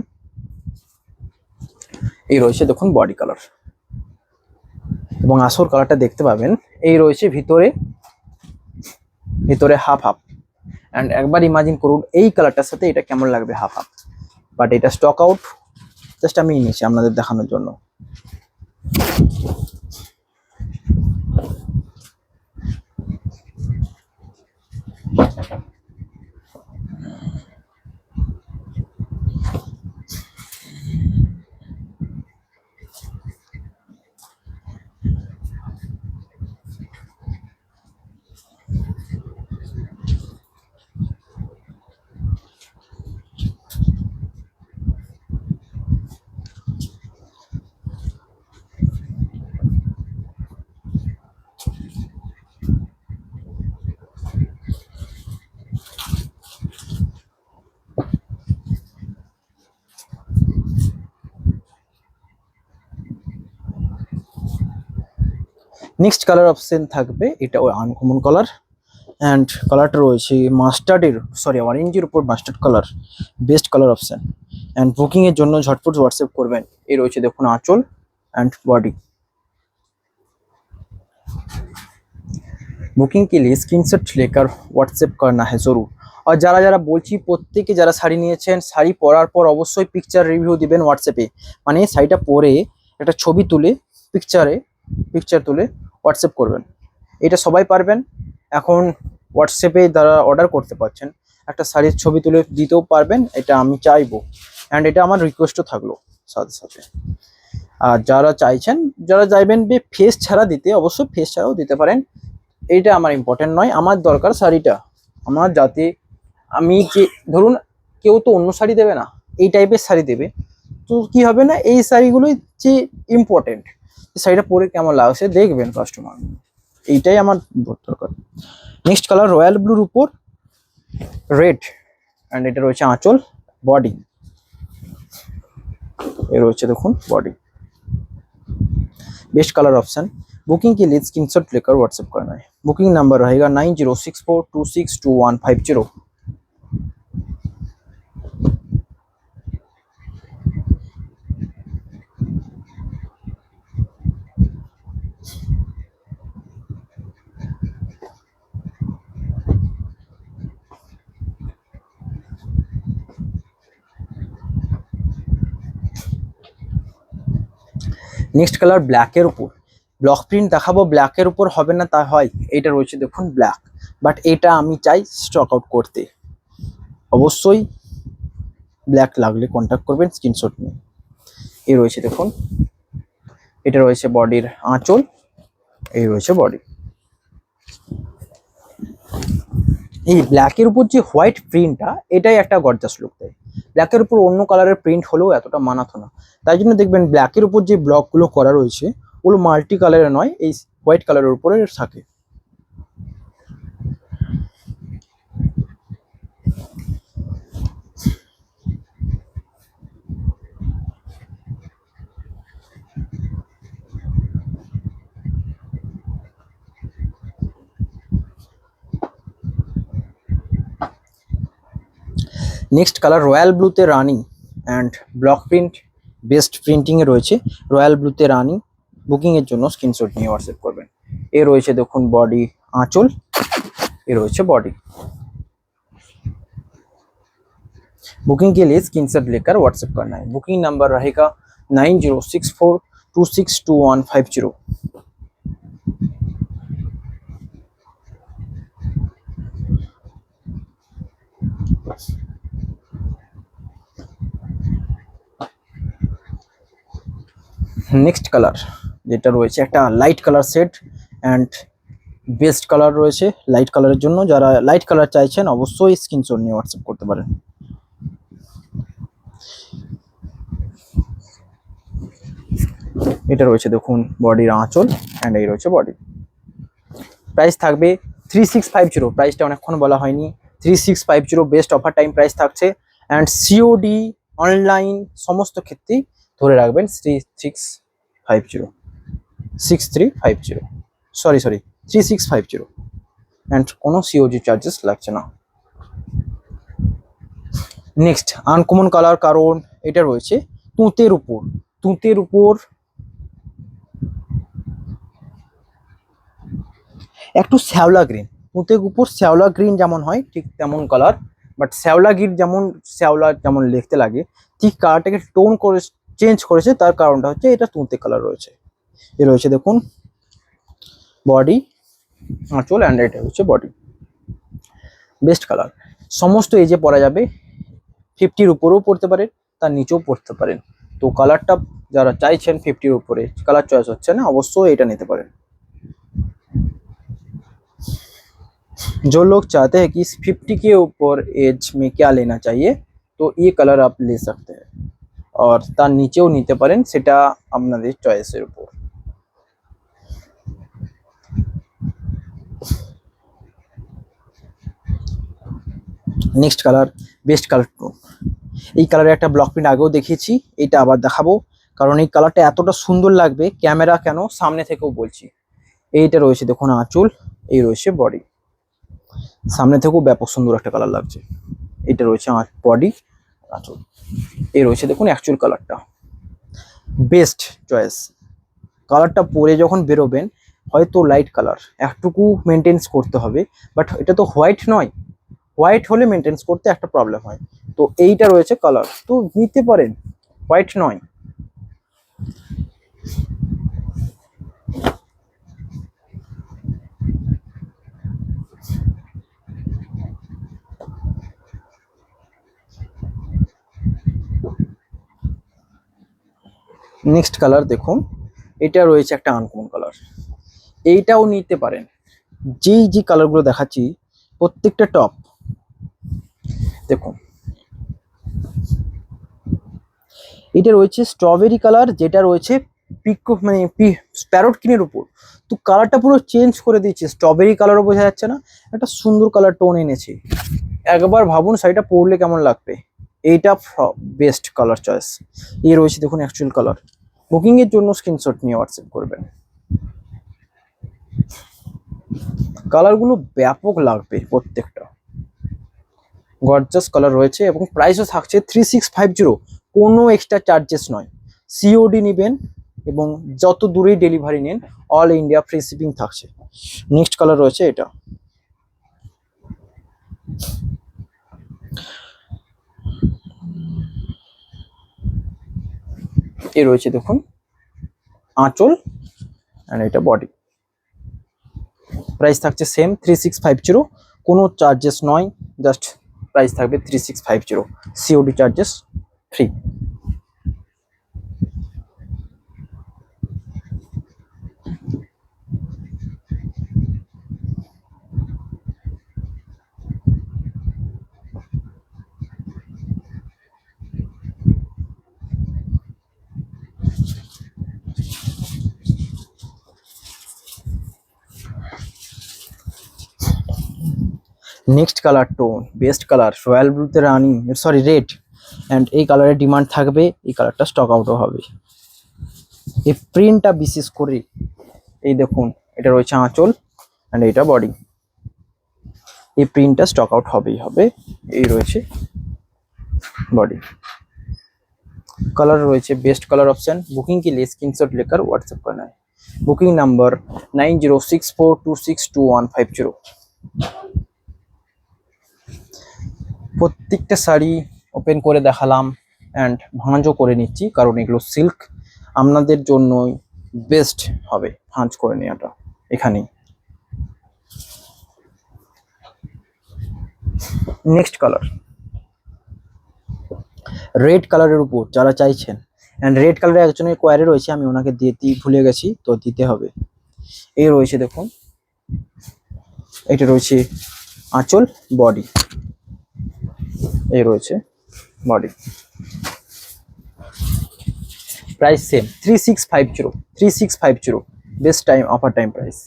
এই রয়েছে দেখুন বডি কালার, এবং আসল কালারটা দেখতে পাবেন এই রয়েছে ভিতরে, ভিতরে হাফ হাফ। অ্যান্ড একবার ইমাজিন করুন এই কালারটার সাথে এটা কেমন লাগবে হাফ হাফ। বাট এটা স্টক আউট, জাস্ট আমি নিয়েছি আপনাদের দেখানোর জন্য। নেক্সট কালার অপশন থাকবে, এটা ওই আনকমন কালার, অ্যান্ড কালারটা রয়েছে মাস্টার্ডের, সরি অরেঞ্জের উপর mustard colour, best colour option. And বুকিংয়ের জন্য ঝটপট হোয়াটসঅ্যাপ করবেন। এই রয়েছে দেখুন আঁচল অ্যান্ড বডি। बुकिंग के लिए स्क्रीनशॉट लेकर व्हाट्सएप करना है जरूर। আর যারা যারা বলছি প্রত্যেকে যারা শাড়ি নিয়েছেন, শাড়ি পরার পর অবশ্যই পিকচার রিভিউ দিবেন হোয়াটসঅ্যাপে, মানে শাড়িটা পরে একটা ছবি তুলে পিকচার তুলে হোয়াটসঅ্যাপ করবেন। এটা সবাই পারবেন এখন, হোয়াটসঅ্যাপে যারা অর্ডার করতে পারছেন একটা শাড়ির ছবি তুলে দিতেও পারবেন, এটা আমি চাইবো। অ্যান্ড এটা আমার রিকোয়েস্টও থাকলো সাথে সাথে। আর যারা চাইবেন যে ফেস ছাড়া দিতে, অবশ্যই ফেস ছাড়াও দিতে পারেন। এইটা আমার ইম্পর্টেন্ট নয়, আমার দরকার শাড়িটা আমার, যাতে আমি যে ধরুন কেউ তো অন্য শাড়ি দেবে না, এই টাইপের শাড়ি দেবে, তো কি হবে না এই শাড়িগুলোই যে ইম্পর্টেন্ট, শাড়িটা পরে কেমন লাগছে দেখবেন কাস্টমার, এইটাই আমার দরকার। নেক্সট কালার রয়্যাল ব্লুর উপর রেড, অ্যান্ড এটা রয়েছে আঁচল, বডি এ রয়েছে দেখুন body. Best colour option. Booking के लिए स्क्रीनशॉट लेकर व्हाट्सएप करना है। बुकिंग नंबर रहेगा 9064262150। নেক্সট কালার ব্ল্যাকের উপর ব্লক প্রিন্ট দেখাবো, ব্ল্যাকের উপর হবে না তা হয়, এটা রয়েছে দেখুন ব্ল্যাক, বাট এটা আমি চাই স্টক আউট করতে, অবশ্যই ব্ল্যাক লাগলে কন্ট্যাক্ট করবেন স্ক্রিনশট নিয়ে। এই রয়েছে দেখুন, এটা রয়েছে বডির আঁচল, এই রয়েছে বডি। এই ব্ল্যাকের উপর যে হোয়াইট প্রিন্টটা, এটাই একটা গর্জাস লুক দেয়। ব্ল্যাকের উপর অন্য কালারের প্রিন্ট হলেও এতটা মানাতো না, তাই জন্য দেখবেন ব্ল্যাকের উপর যে ব্লকগুলো করা রয়েছে ওগুলো মাল্টি কালারের নয়, এই হোয়াইট কালারের উপরে থাকে। নেক্সট কালার রয়্যাল ব্লুতে রানি, অ্যান্ড ব্লক প্রিন্ট বেস্ট প্রিন্টিংয়ে রয়েছে রয়্যাল ব্লুতে রানি। বুকিংয়ের জন্য স্ক্রিনশট নিয়ে হোয়াটসঅ্যাপ করবেন। এ রয়েছে দেখুন বডি আঁচল, এ রয়েছে বডি। बुकिंग के लिए स्क्रीनशॉट लेकर व्हाट्सएप करना है। बुकिंग नंबर रहेगा 9064262150। নেক্সট কালার যেটা রয়েছে একটা light colour set, and best colour রয়েছে লাইট কালারের জন্য। যারা লাইট কালার চাইছেন অবশ্যই স্ক্রিনশট নিয়ে হোয়াটসঅ্যাপ করতে পারেন। এটা রয়েছে দেখুন বডির আঁচল, অ্যান্ড এই রয়েছে বডি। প্রাইস থাকবে 3650, প্রাইসটা অনেকক্ষণ বলা হয়নি, 3650 বেস্ট অফার টাইম প্রাইস থাকছে। অ্যান্ড সিওডি অনলাইন সমস্ত ক্ষেত্রেই ধরে রাখবেন 6350, সরি 3650, অ্যান্ড কোনো সিওডি চার্জেস লাগছে না। নেক্সট আনকমন কালার, কারণ এটা রয়েছে তুঁতের উপর। তুঁতের উপর একটু শ্যাওলা গ্রিন, তুঁতের উপর শ্যাওলা গ্রিন যেমন হয় ঠিক তেমন কালার, বাট শ্যাওলা গ্রিন যেমন শ্যাওলা যেমন দেখতে লাগে ঠিক কালারটাকে টোন করে চেঞ্জ করেছে। তার কারণটা হচ্ছে এটা তুঁতে কালার রয়েছে। এ রয়েছে দেখুন বডি, আঁচল, অ্যান্ড এটা হচ্ছে বডি। বেস্ট কালার, সমস্ত এজে পরা যাবে, 50-র উপরেও পড়তে পারেন, তার নিচেও পড়তে পারেন। তো কালারটা যারা চাইছেন 50-র উপরে কালার চয়েস হচ্ছে না, অবশ্যই এটা নিতে পারেন। जो लोग चाहते हैं कि इस 50 के ऊपर एज में क्या लेना चाहिए, तो ये कलर आप ले सकते हैं, और তার নিচেও নিতে পারেন, সেটা আপনাদের চয়েসের উপর। Next colour, best colour tone. এই কালারে একটা ব্লক প্রিন্ট আগেও দেখিয়েছি, এটা আবার দেখাবো, কারণ এই কালারটা এতটা সুন্দর লাগবে ক্যামেরা কেন সামনে থেকেও বলছি। এইটা রয়েছে দেখুন আঁচল, এই রয়েছে বডি, সামনে থেকেও ব্যাপক সুন্দর একটা কালার লাগছে। এটা রয়েছে বডি, আঁচল, এই রয়েছে দেখুন অ্যাকচুয়াল কালারটা। বেস্ট চয়েস, কালারটা পরে যখন বেরোবেন হয়তো লাইট কালার একটুকু মেনটেন্স করতে হবে, বাট এটা তো হোয়াইট নয়, হোয়াইট হলে মেনটেন্স করতে একটা প্রবলেম হয়। তো এইটা রয়েছে কালার, তো নিতে পারেন, হোয়াইট নয়। নেক্সট কালার দেখুন, এটা রয়েছে একটা আনকমন কালার, এইটাও নিতে পারেন। যে কালারগুলো দেখাচ্ছি প্রত্যেকটা টপ দেখুন, এটা রয়েছে স্ট্রবেরি কালার, যেটা রয়েছে পিকো মানে প্যারট কিনের উপর, তো কালারটা পুরো চেঞ্জ করে দিয়েছে, স্ট্রবেরি কালারও বোঝা যাচ্ছে না, একটা সুন্দর কালার টোন এনেছে। একবার ভাবুন শাড়িটা পরলে কেমন লাগবে। এইটা বেস্ট কালার চয়েস। এই রয়েছে দেখুন অ্যাকচুয়াল কালার। বুকিং এর জন্য স্ক্রিনশট নিয়ে হোয়াটসঅ্যাপ করবেন। কালারগুলো ব্যাপক লাগবে প্রত্যেকটা, গর্জাস কালার রয়েছে, এবং প্রাইসও থাকছে 3650, কোনো এক্সট্রা চার্জেস নয়। সিওডি নেবেন এবং যত দূরেই ডেলিভারি নেন অল ইন্ডিয়া ফ্রি শিপিং থাকছে। নেক্সট কালার রয়েছে এটা, এ রয়েছে দেখুন আঁচল, অ্যান্ড এটা বডি। প্রাইস থাকছে সেম 3650, কোনো চার্জেস নয়, জাস্ট প্রাইস থাকবে 3650, COD charges free. Next colour tone, best colour, royal ব্লুতে রানি, সরি রেড, অ্যান্ড এই কালারের ডিমান্ড থাকবে, এই কালারটা স্টক আউটও হবে। এই প্রিন্টটা বিশেষ করে এই দেখুন, এটা রয়েছে আঁচল, অ্যান্ড এটা বডি, এই প্রিন্টটা স্টক আউট হবেই হবে। এই রয়েছে बॉडी। कलर रही है बेस्ट कलर ऑप्शन। बुकिंग के लिए स्क्रीनशॉट लेकर व्हाट्सएप करना है। Booking number 9064262150। প্রত্যেকটা শাড়ি ওপেন করে দেখালাম অ্যান্ড ভাঁজও করে নিচ্ছি, কারণ এগুলো সিল্ক, আপনাদের জন্যই বেস্ট হবে ভাঁজ করে নেওয়াটা। এখানেই নেক্সট কালার, রেড কালারের উপর যারা চাইছেন, অ্যান্ড রেড কালারের একজনের কোয়ারি রয়েছে, আমি ওনাকে দিতে ভুলে গেছি, তো দিতে হবে। এই রয়েছে দেখুন, এটা রয়েছে আঁচল, বডি, এই রয়েছে body. Price same 3650 best time offer time price.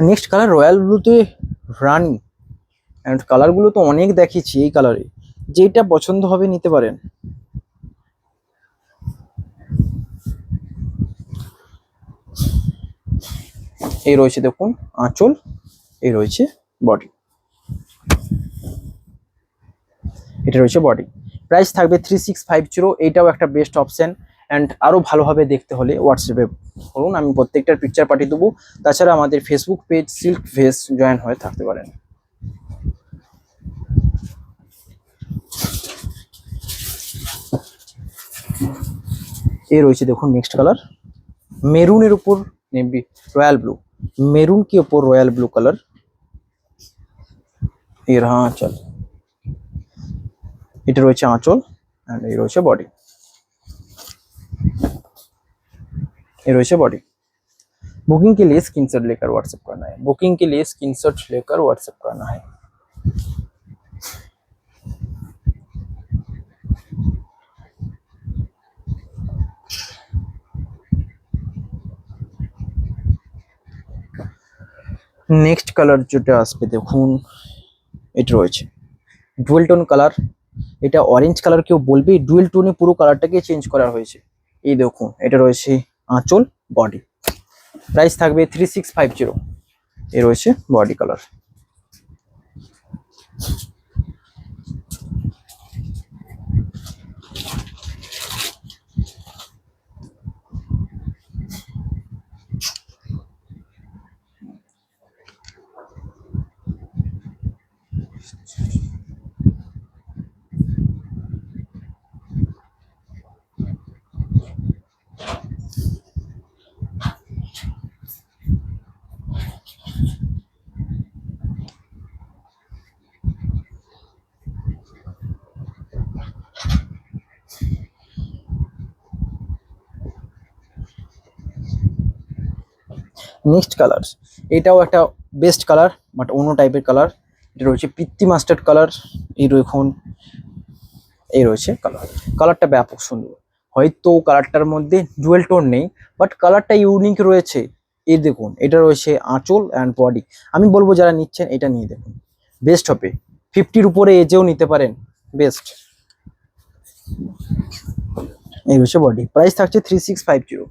Next colour royal ব্লুতে রানি, অ্যান্ড কালারগুলো তো অনেক দেখিয়েছি, এই কালারে যেটা পছন্দ হবে নিতে পারেন। এই রয়েছে দেখুন আঁচল, এই রয়েছে বডি, এটা রয়েছে বডি। প্রাইস থাকবে 3650। এইটাও একটা বেস্ট অপশন। অ্যান্ড আরো ভালোভাবে দেখতে হলে হোয়াটসঅ্যাপে বলুন, আমি প্রত্যেকটার পিকচার পাঠিয়ে দেবো। তাছাড়া আমাদের ফেসবুক পেজ সিল্ক ভেস জয়েন হয়ে থাকতে পারেন। এই রয়েছে দেখুন নেক্সট কালার, মেরুনের উপর নেভি রয়্যাল ব্লু, মেরুন के ऊपर रॉयल ब्लू कलर। ये रहा आंचल, এটা রয়েছে আঁচল এন্ড এই রয়েছে বডি, এই রয়েছে বডি। बुकिंग के लिए स्क्रीनशॉट लेकर व्हाट्सएप करना है, बुकिंग के लिए स्क्रीनशॉट लेकर व्हाट्सएप करना है। নেক্সট কালার যেটা আসবে দেখুন, এটা রয়েছে ডুয়েল টোন কালার। এটা অরেঞ্জ কালার কেউ বলবে, ডুয়েল টোনে পুরো কালারটাকে চেঞ্জ করা হয়েছে। এই দেখুন এটা রয়েছে আঁচল, বডি। প্রাইস থাকবে 3650। এ রয়েছে বডি কালার। নেক্সট কালার, এটাও একটা বেস্ট কালার বাট অন্য টাইপের কালার। এটা রয়েছে পিত্তি মাস্টার্ড কালার। এই দেখুন এই রয়েছে কালার, কালারটা ব্যাপক সুন্দর। হয়তো কালারটার মধ্যে ডুয়েল টোন নেই বাট কালারটা ইউনিক রয়েছে। এই দেখুন এটা রয়েছে আঁচল অ্যান্ড বডি। আমি বলবো যারা নিচ্ছেন এটা নিয়ে দেখুন, বেস্ট হবে। 50-র উপরে এজেও নিতে পারেন, বেস্ট। এই হচ্ছে বডি, প্রাইস থাকছে 3650।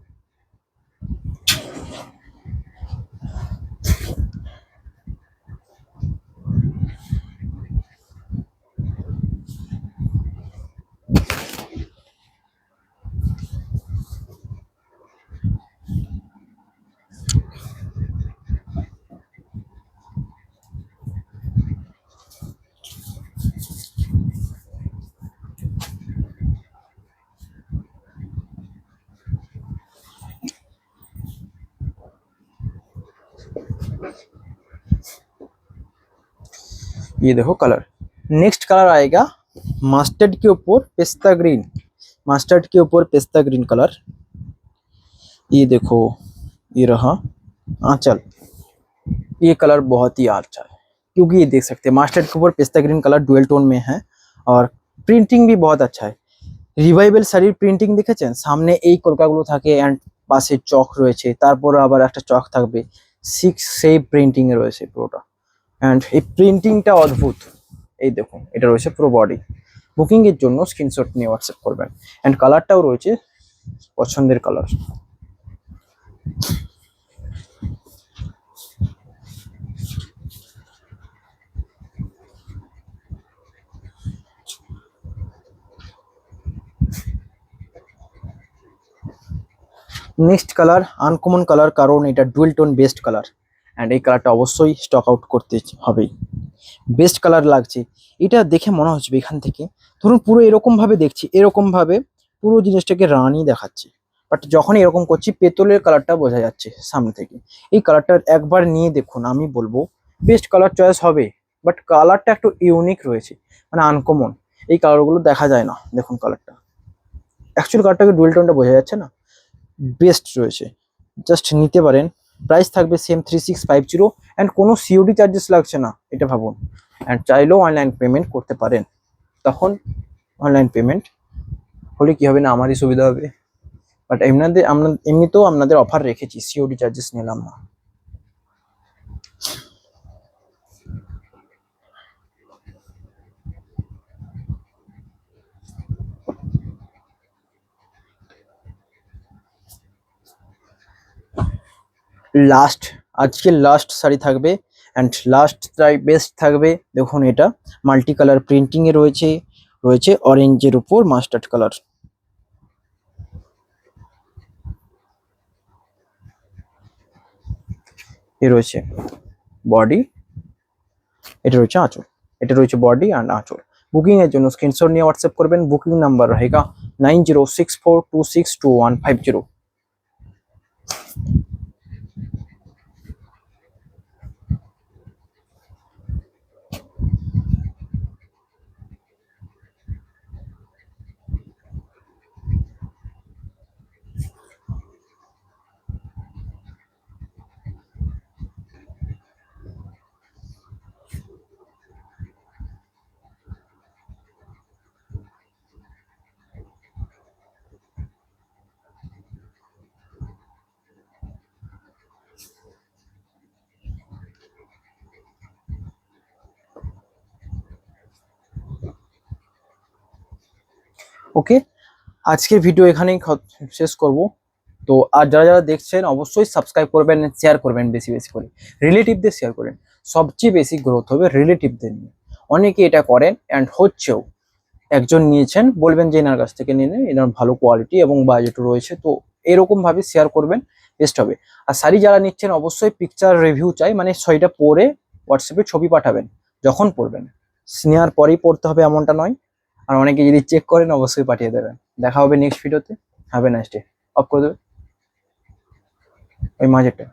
ये देखो कलर। नेक्स्ट कलर आएगा मस्टर्ड के ऊपर पिस्ता ग्रीन, मस्टर्ड के ऊपर पिस्ता ग्रीन कलर। ये देखो ये रहा आंचल। ये कलर बहुत ही अच्छा है क्योंकि ये देख सकते हैं मस्टर्ड के ऊपर पिस्ता ग्रीन कलर डुअल टोन में है और प्रिंटिंग भी बहुत अच्छा है। রিভাইভেল শাড়ির প্রিন্টিং দেখেছেন, সামনে এই কলকাগুলো থাকে অ্যান্ড পাশে চক রয়েছে, তারপর আবার একটা চক থাকবে, সিক্স সেই প্রিন্টিং এ রয়েছে পুরোটা। অ্যান্ড এই প্রিন্টিংটা অদ্ভুত। এই দেখুন এটা রয়েছে পুরো বডি। বুকিং এর জন্য স্ক্রিনশট নিয়ে হোয়াটসঅ্যাপ করবেন। অ্যান্ড কালারটাও রয়েছে পছন্দের colour. Next colour uncommon colour, কারণ এটা dual tone best colour and এই কালারটা অবশ্যই স্টক আউট করতে হবেই। বেস্ট কালার লাগছে, এটা দেখে মনে হচ্ছে এখান থেকে ধরুন পুরো এরকম ভাবে দেখছি, এরকম ভাবে পুরো জিনিসটাকে রানি দেখাচ্ছে, বাট যখন এরকম করছি পেতলের কালারটা বোঝা যাচ্ছে সামনে থেকে। এই কালারটা একবার নিয়ে দেখুন, আমি বলবো বেস্ট কালার চয়েস হবে। বাট কালারটা একটু ইউনিক রয়েছে, মানে আনকমন, এই কালারগুলো দেখা যায় না। দেখুন কালারটা, অ্যাকচুয়াল কালারটাকে ডুয়েল টোনটা বোঝা যাচ্ছে না, বেস্ট রয়েছে, জাস্ট নিতে পারেন। প্রাইস থাকবে সেম 3650 অ্যান্ড কোনো সিওডি চার্জেস লাগছে না, এটা ভাবুন। অ্যান্ড চাইলেও অনলাইন পেমেন্ট করতে পারেন, তখন অনলাইন পেমেন্ট হলে কি হবে না আমারই সুবিধা হবে। বাট এমনিতেও আপনাদের অফার রেখেছি, সিওডি চার্জেস নিলাম না। লাস্ট আজকে লাস্ট শাড়ি থাকবে অ্যান্ড লাস্ট তাই বেস্ট থাকবে। দেখুন এটা মাল্টি কালার প্রিন্টিং এ রয়েছে, রয়েছে অরেঞ্জের উপর মাস্টার্ড কালার। এ রয়েছে বডি, এটা রয়েছে আঁচল, এটা রয়েছে বডি অ্যান্ড আঁচল। বুকিং এর জন্য স্ক্রিনশট নিয়ে হোয়াটসঅ্যাপ করবেন। বুকিং নাম্বার रहेगा 9064262150। ওকে, আজকের ভিডিও এখানেই শেষ করব। তো আর যারা যারা দেখছেন অবশ্যই সাবস্ক্রাইব করবেন, শেয়ার করবেন বেশি বেশি করে, রিলেটিভদের শেয়ার করেন। সবচেয়ে বেশি গ্রোথ হবে রিলেটিভদের নিয়ে। অনেকে এটা করেন অ্যান্ড হচ্ছেও। একজন নিয়েছেন, বলবেন যে এনার কাছ থেকে নিয়ে নেন, এনার ভালো কোয়ালিটি এবং বাজেটও রয়েছে। তো এরকম ভাবে শেয়ার করবেন, বেস্ট হবে। আর শাড়ি যারা নিচ্ছেন অবশ্যই পিকচার রিভিউ চাই, মানে শাড়িটা পরে হোয়াটসঅ্যাপে ছবি পাঠাবেন যখন পরবেন। নেওয়ার পরেই পড়তে হবে এমনটা নয়। আর অনেকে যদি চেক করেন অবশ্যই পাঠিয়ে দেবেন। দেখা হবে নেক্সট ভিডিওতে। Have a nice day. Of করে দেবে ওই মাঝেরটা।